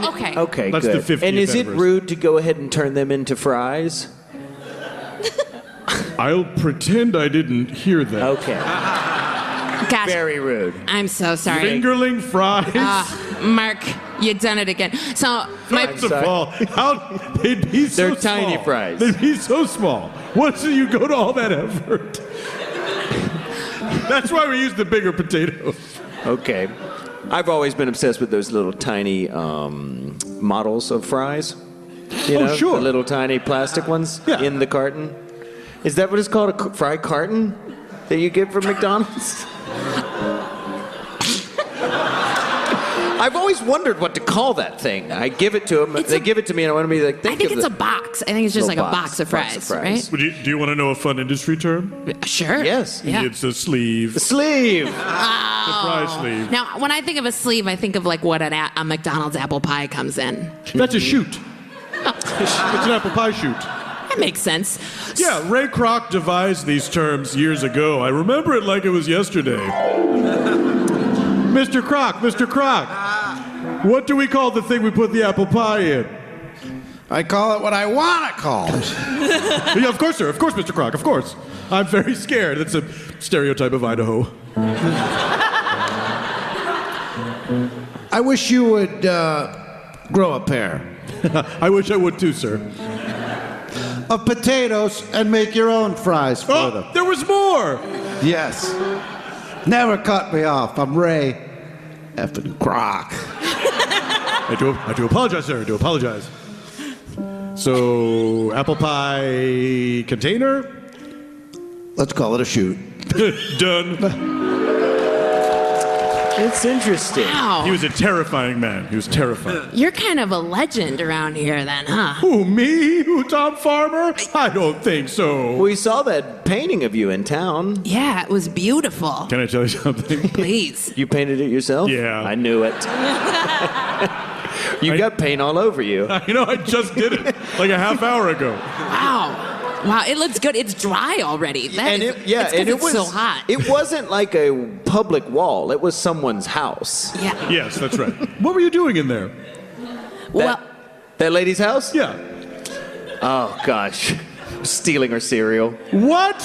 Okay. Okay, That's good. the 50th And is it anniversary. rude to go ahead and turn them into fries? I'll pretend I didn't hear that. Okay. Gosh, Very rude. I'm so sorry. Fingerling fries? Mark, you done it again. So, First of all, they'd be so They're tiny small. fries. They'd be so small. What's you go to all that effort? That's why we use the bigger potatoes. Okay. I've always been obsessed with those little tiny models of fries. You know, sure. The little tiny plastic ones in the carton. Is that what it's called? A fry carton that you get from McDonald's? I've always wondered what to call that thing. I give it to them. They give it to me, and I want to be like, I think it's a box. I think it's just like Little a box of fries, right? Do you want to know a fun industry term? Sure. Yes. Yeah. It's a sleeve. The sleeve. The fry sleeve. Now, when I think of a sleeve, I think of like what a McDonald's apple pie comes in. That's a shoot. It's an apple pie shoot. That makes sense. Yeah, Ray Kroc devised these terms years ago. I remember it like it was yesterday. Mr. Kroc, what do we call the thing we put the apple pie in? I call it what I want to call it. Yeah, of course, sir. Of course, Mr. Kroc. Of course. I'm very scared. It's a stereotype of Idaho. I wish you would grow a pair I wish I would too, sir. of potatoes and make your own fries for them. There was more! Yes. Never cut me off. I'm Ray effing Kroc. I do apologize, sir. I do apologize. So, apple pie container? Let's call it a shoot. Done. It's interesting. Wow. He was a terrifying man. He was terrifying. You're kind of a legend around here then, huh? Who, me? Who, Tom Farmer? I don't think so. We saw that painting of you in town. Yeah, it was beautiful. Can I tell you something? Please. You painted it yourself? Yeah. I knew it. You got paint all over you. You know, I just did it like a half hour ago. Wow. Wow, it looks good. It's dry already. It's 'cause it's so hot. It wasn't like a public wall. It was someone's house. Yeah. Yes, that's right. What were you doing in there? Well, That lady's house? Yeah. Oh gosh, stealing her cereal. What?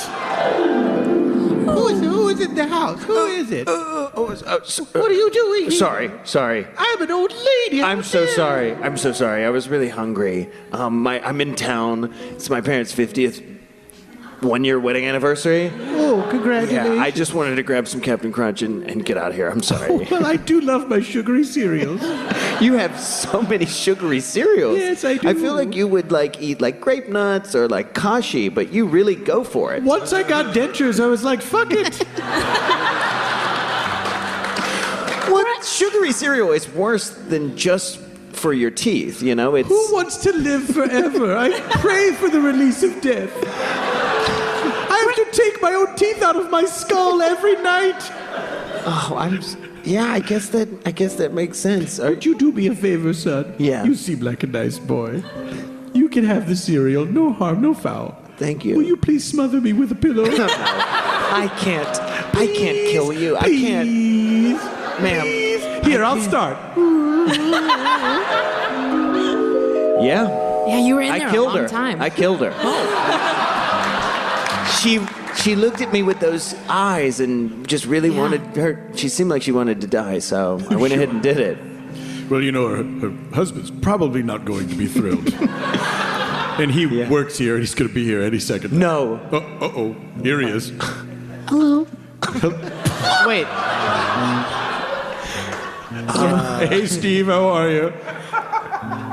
Who is in the house? Who is it? What are you doing here? Sorry. I'm an old lady. I'm so sorry. I was really hungry. I'm in town. It's my parents' 50th one-year wedding anniversary. Oh, congratulations. Yeah, I just wanted to grab some Captain Crunch and get out of here. I'm sorry. Well, I do love my sugary cereals. You have so many sugary cereals. Yes, I do. I feel like you would eat grape nuts or kashi, but you really go for it. Once I got dentures, I was like, fuck it. What sugary cereal is worse than just for your teeth? You know, it's. Who wants to live forever? I pray for the release of death. I have to take my own teeth out of my skull every night. Oh, I guess that makes sense. Would you do me a favor, son? Yeah. You seem like a nice boy. You can have the cereal. No harm, no foul. Thank you. Will you please smother me with a pillow? No, I can't kill you. I can't. Please. Ma'am. Here, I'll start. Yeah. yeah, you were in there I killed a long her. time. I killed her. She looked at me with those eyes and just really wanted her. She seemed like she wanted to die, so I went ahead and did it. Well, you know, her husband's probably not going to be thrilled. And he works here, and he's going to be here any second. No. Uh-oh. Here he is. Hello. Wait. Hey, Steve, how are you?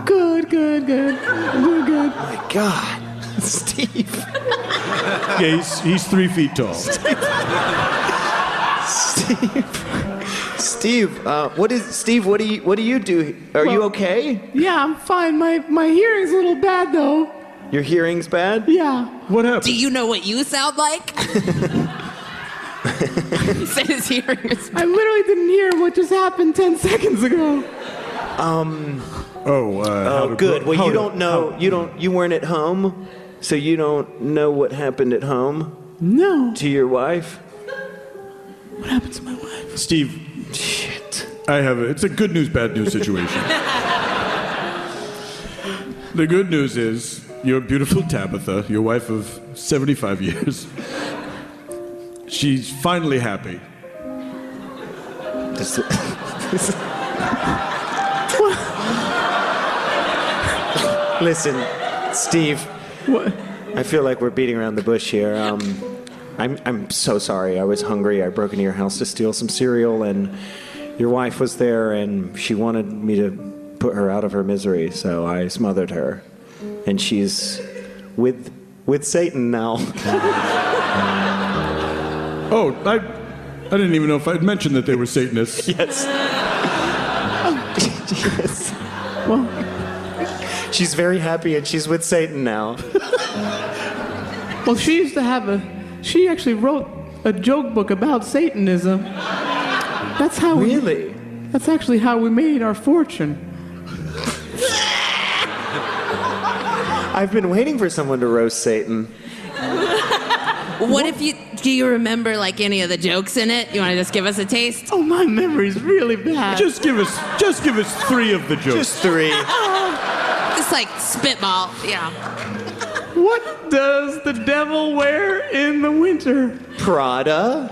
Good. Doing good. Oh my God. Steve. Yeah, he's 3 feet tall. Steve, what do you do? Are you okay? Yeah, I'm fine. My hearing's a little bad, though. Your hearing's bad? Yeah. What happened? Do you know what you sound like? He said his hearing is I literally didn't hear what just happened 10 seconds ago. Oh, good. Well, you don't know. You weren't at home, so you don't know what happened at home No. to your wife. What happened to my wife? Steve, Shit. it's a good news, bad news situation. The good news is your beautiful Tabitha, your wife of 75 years, she's finally happy. Listen, Steve. What? I feel like we're beating around the bush here. I'm so sorry. I was hungry. I broke into your house to steal some cereal, and your wife was there, and she wanted me to put her out of her misery, so I smothered her, and she's with Satan now. Oh, I didn't even know if I'd mentioned that they were Satanists. Yes. Yes. Well, She's very happy, and she's with Satan now. well, she used to have she actually wrote a joke book about Satanism. That's how Really? That's actually how we made our fortune. I've been waiting for someone to roast Satan. What if do you remember like any of the jokes in it? You want to just give us a taste? Oh, my memory's really bad. Just give us 3 of the jokes. Just 3. So like spitball. Yeah. What does the devil wear in the winter? Prada.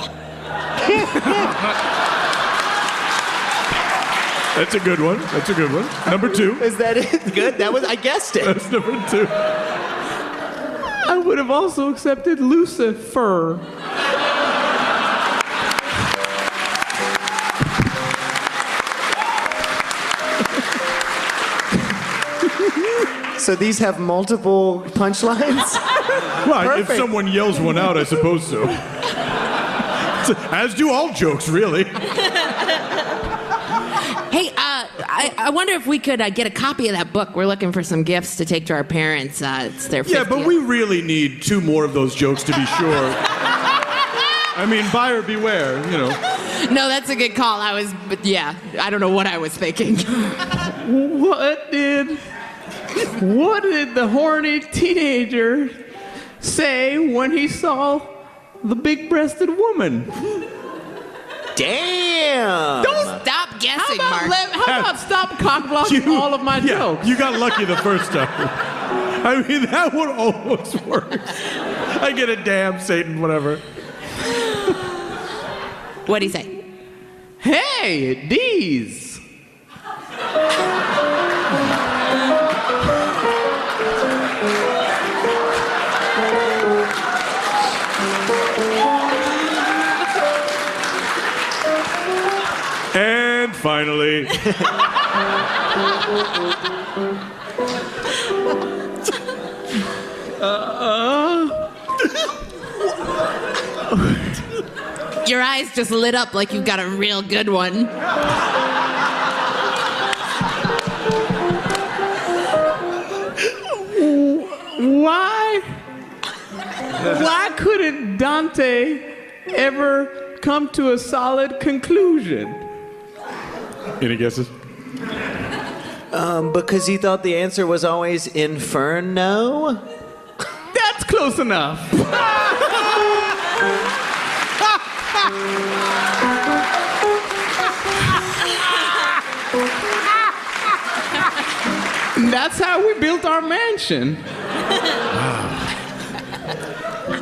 That's a good one. That's a good one. Number 2. Is that it? Good. I guessed it. That's number 2. I would have also accepted Lucifer. So these have multiple punchlines? Well, if Perfect. someone yells one out, I suppose so. As do all jokes, really. Hey, I wonder if we could get a copy of that book. We're looking for some gifts to take to our parents. It's their 50th. Yeah, but we really need 2 more of those jokes to be sure. I mean, buyer beware, you know. No, that's a good call. I don't know what I was thinking. What did the horny teenager say when he saw the big-breasted woman? Damn. Don't stop guessing, Mark. How about stop cock-blocking all of my jokes? You got lucky the first time. I mean, that one almost works. I get a damn Satan, whatever. What'd he say? Hey, D's. And finally. Your eyes just lit up like you've got a real good one. Why couldn't Dante ever come to a solid conclusion? Any guesses? Because he thought the answer was always inferno? That's close enough. That's how we built our mansion.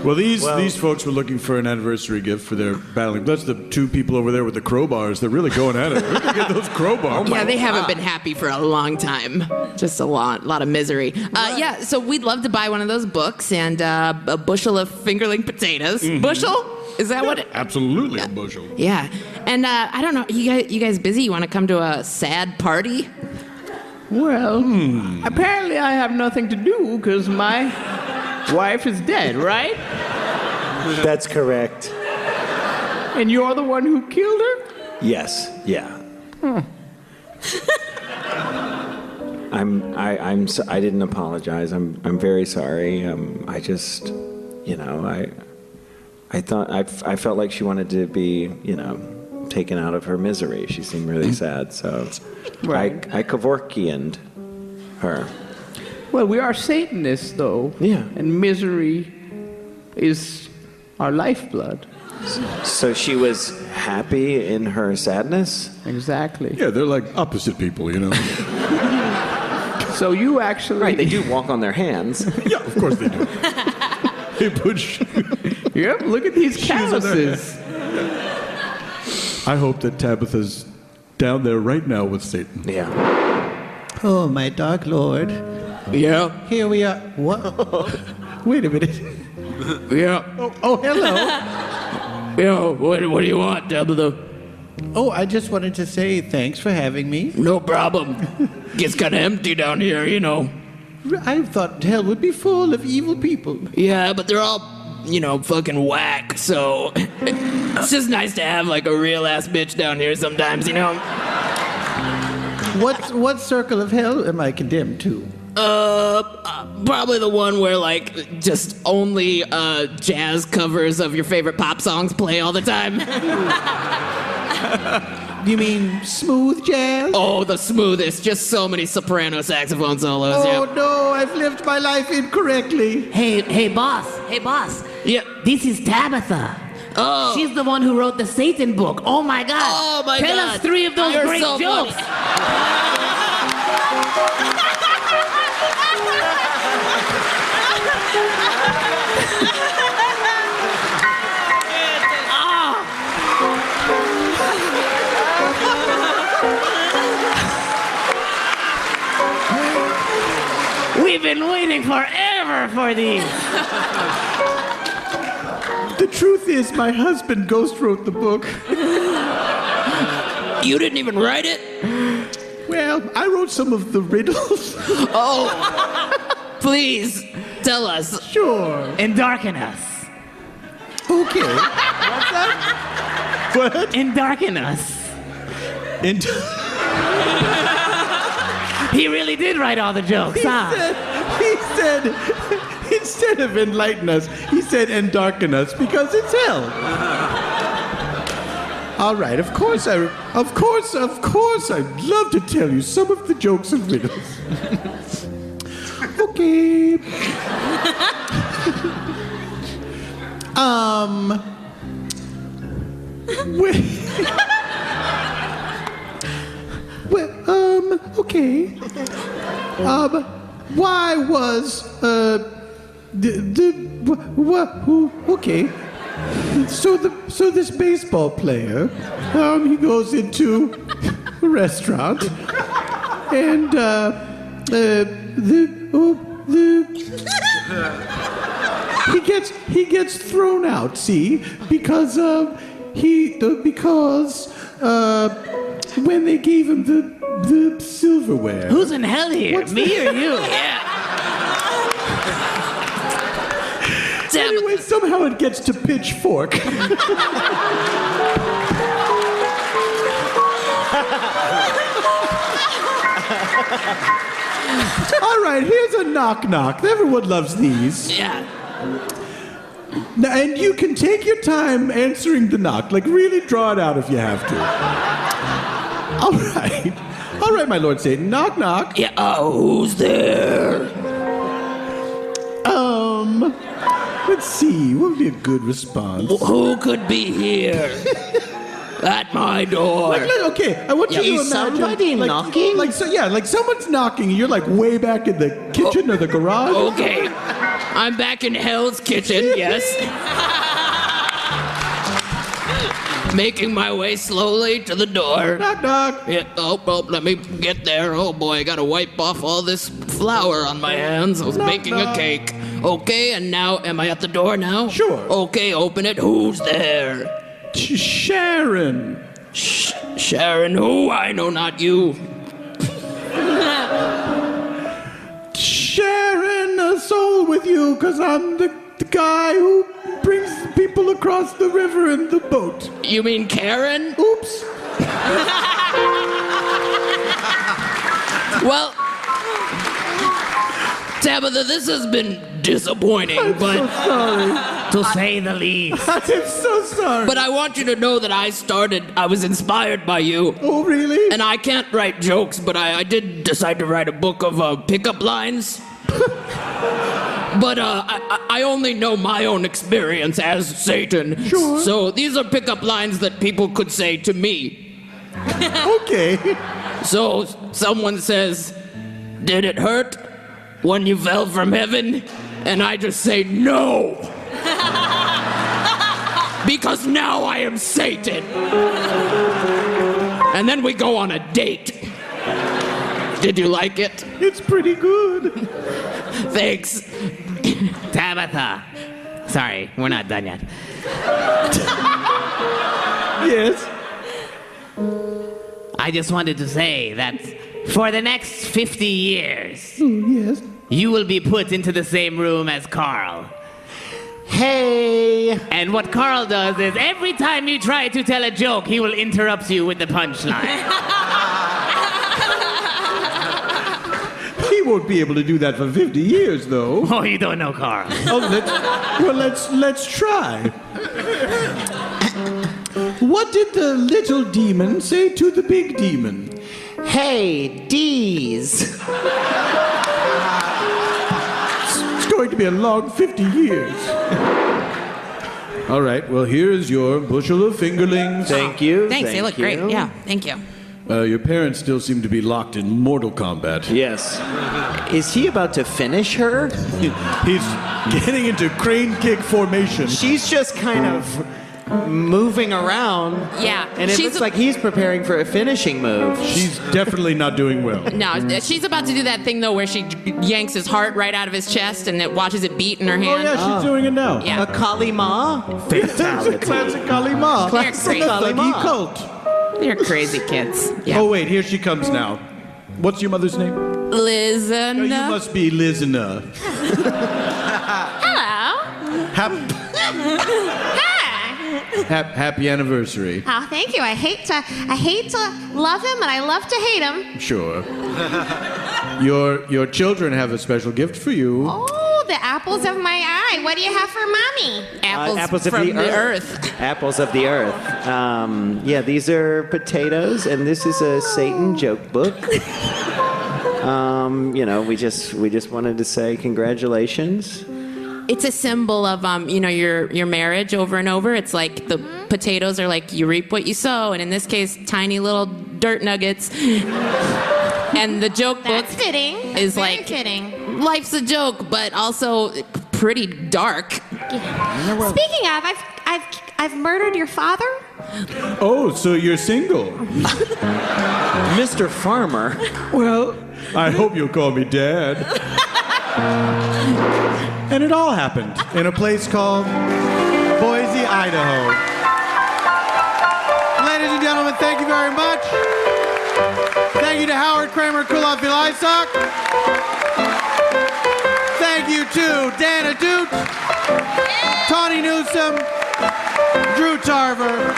Well, these folks were looking for an anniversary gift for their battling. That's the 2 people over there with the crowbars. They're really going at it. Where'd they get those crowbars? Yeah, they haven't been happy for a long time. Just a lot of misery. Yeah, so we'd love to buy one of those books and a bushel of fingerling potatoes. Mm-hmm. Bushel? Is that what it? Absolutely a bushel. Yeah, and I don't know. You guys busy? You want to come to a sad party? Well, apparently I have nothing to do because my wife is dead, right? That's correct. And you're the one who killed her? Yes. Yeah. I didn't apologize. I'm very sorry. I just, I thought I felt like she wanted to be, taken out of her misery. She seemed really sad, so Right. I Kevorkian'd her. Well, we are Satanists, though. Yeah. And misery is our lifeblood. So she was happy in her sadness? Exactly. Yeah, they're like opposite people, you know. So you actually... Right, they do walk on their hands. Yeah, of course they do. They put Yep, look at these shoes on their calluses. I hope that Tabitha's down there right now with Satan. Yeah. Oh, my dark lord. Yeah. Here we are. What? Wait a minute. Yeah. Oh, hello. Yeah, what do you want, Tabitha? Oh, I just wanted to say thanks for having me. No problem. Gets kind of empty down here, you know. I thought hell would be full of evil people. Yeah, but they're all, fucking whack, so it's just nice to have, like, a real-ass bitch down here sometimes, you know? What circle of hell am I condemned to? Probably the one where, like, just only jazz covers of your favorite pop songs play all the time. You mean smooth jazz? Oh, the smoothest. Just so many soprano saxophone solos. Oh, Yeah. no, I've lived my life incorrectly. Hey, boss. Hey, boss. Yeah. This is Tabitha. Oh. She's the one who wrote the Satan book. Oh, my God. Oh, my Tell God. us 3 of those You're great so jokes. funny. We've been waiting forever for these. The truth is, my husband ghost wrote the book. You didn't even write it? Well, I wrote some of the riddles. Oh, please tell us. Sure. And darken us. Okay. What's that? What? And darken us. He really did write all the jokes, huh? He said, instead of enlighten us, he said and darken us because it's hell. All right, of course, I'd love to tell you some of the jokes and riddles. Okay. Okay. Why was okay. So this baseball player, he goes into a restaurant, and he gets thrown out. See, because when they gave him the silverware. Who's in hell here? Me or you? Yeah. Anyway, somehow it gets to Pitchfork. All right, here's a knock-knock. Everyone loves these. Yeah. Now, and you can take your time answering the knock. Like, really draw it out if you have to. All right. All right, my Lord Satan. Knock, knock. Yeah, who's there? Let's see. What would be a good response? Who could be here? At my door. Okay, I want you to imagine. Somebody knocking? Like someone's knocking, and you're like way back in the kitchen or the garage. Okay. I'm back in Hell's Kitchen, yes. Making my way slowly to the door. Knock, knock. Yeah, let me get there. Oh boy, I gotta wipe off all this flour on my hands. I was baking a cake. Okay, and now, am I at the door now? Sure. Okay, open it. Who's there? Sharon. Sharon who? I know not you. Sharing a soul with you, because I'm the guy who brings people across the river in the boat. You mean Karen? Oops. Well, Tabitha, this has been disappointing, but so sorry. To say the least. I'm so sorry. But I want you to know that I was inspired by you. Oh, really? And I can't write jokes, but I did decide to write a book of pickup lines. But I only know my own experience as Satan. Sure. So these are pickup lines that people could say to me. Okay. So someone says, "Did it hurt when you fell from heaven?" And I just say, "No." Because now I am Satan. And then we go on a date. Did you like it? It's pretty good. Thanks. Tabitha. Sorry, we're not done yet. Yes. I just wanted to say that for the next 50 years, Yes. you will be put into the same room as Carl. Hey. And what Carl does is every time you try to tell a joke, he will interrupt you with the punchline. He won't be able to do that for 50 years, though. Oh, you don't know Carl. Let's try. What did the little demon say to the big demon? Hey, D's. It's going to be a long 50 years. All right, well, here's your bushel of fingerlings. Thank you. Thanks, they look great. Yeah, thank you. Your parents still seem to be locked in Mortal Kombat. Yes. Is he about to finish her? Getting into crane kick formation. She's just kind of moving around. Yeah. And it looks like he's preparing for a finishing move. She's definitely not doing well. No, she's about to do that thing, though, where she yanks his heart right out of his chest and it watches it beat in her hand. Oh, yeah, she's doing it now. Yeah. A Kali Ma? Fatality. Classic Kali Ma. Classic Kali Ma. cult. They're crazy kids. Yeah. Oh, wait, here she comes now. What's your mother's name? Listen. You must be Lizana. Hello. Happy anniversary. Oh, thank you. I hate to love him, and I love to hate him. Sure. Your children have a special gift for you. Oh, the apples of my eye. What do you have for mommy? Apples from the earth. Apples of the earth. Yeah, these are potatoes, and this is a Satan joke book. You know, we just wanted to say congratulations. It's a symbol of your marriage over and over. It's like the potatoes are like you reap what you sow, and in this case, tiny little dirt nuggets. And the joke book That's fitting. is Very like fitting. life's a joke, but also pretty dark. Speaking of, I've murdered your father. Oh, so you're single? Mr. Farmer. Well, I hope you'll call me Dad. And it all happened in a place called Boise, Idaho. Ladies and gentlemen, thank you very much. Thank you to Howard Kremer, Kulap Vilaysack. Thank you to Dan Ahdoot, Tawny Newsome, Drew Tarver.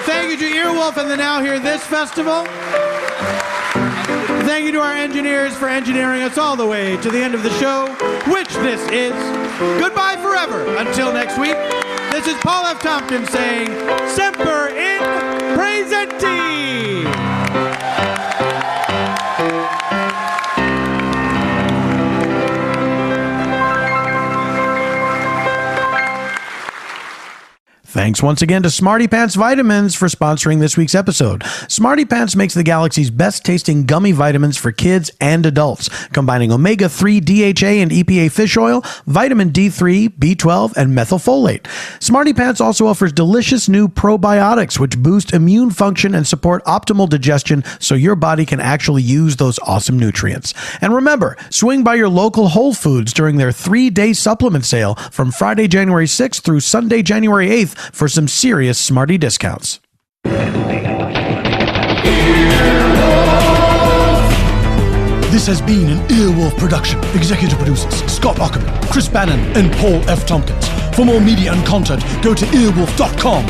Thank you to Earwolf and the Now Hear This Festival. Thank you to our engineers for engineering us all the way to the end of the show, which this is. Goodbye forever. Until next week, this is Paul F. Tompkins saying, Semper in Praesenti. Thanks once again to Smarty Pants Vitamins for sponsoring this week's episode. Smarty Pants makes the galaxy's best tasting gummy vitamins for kids and adults, combining omega-3 DHA and EPA fish oil, vitamin D3, B12, and methylfolate. Smarty Pants also offers delicious new probiotics, which boost immune function and support optimal digestion so your body can actually use those awesome nutrients. And remember, swing by your local Whole Foods during their 3-day supplement sale from Friday, January 6th through Sunday, January 8th for some serious Smarty discounts. This has been an Earwolf production. Executive producers Scott Ackerman, Chris Bannon, and Paul F. Tompkins. For more media and content, go to earwolf.com.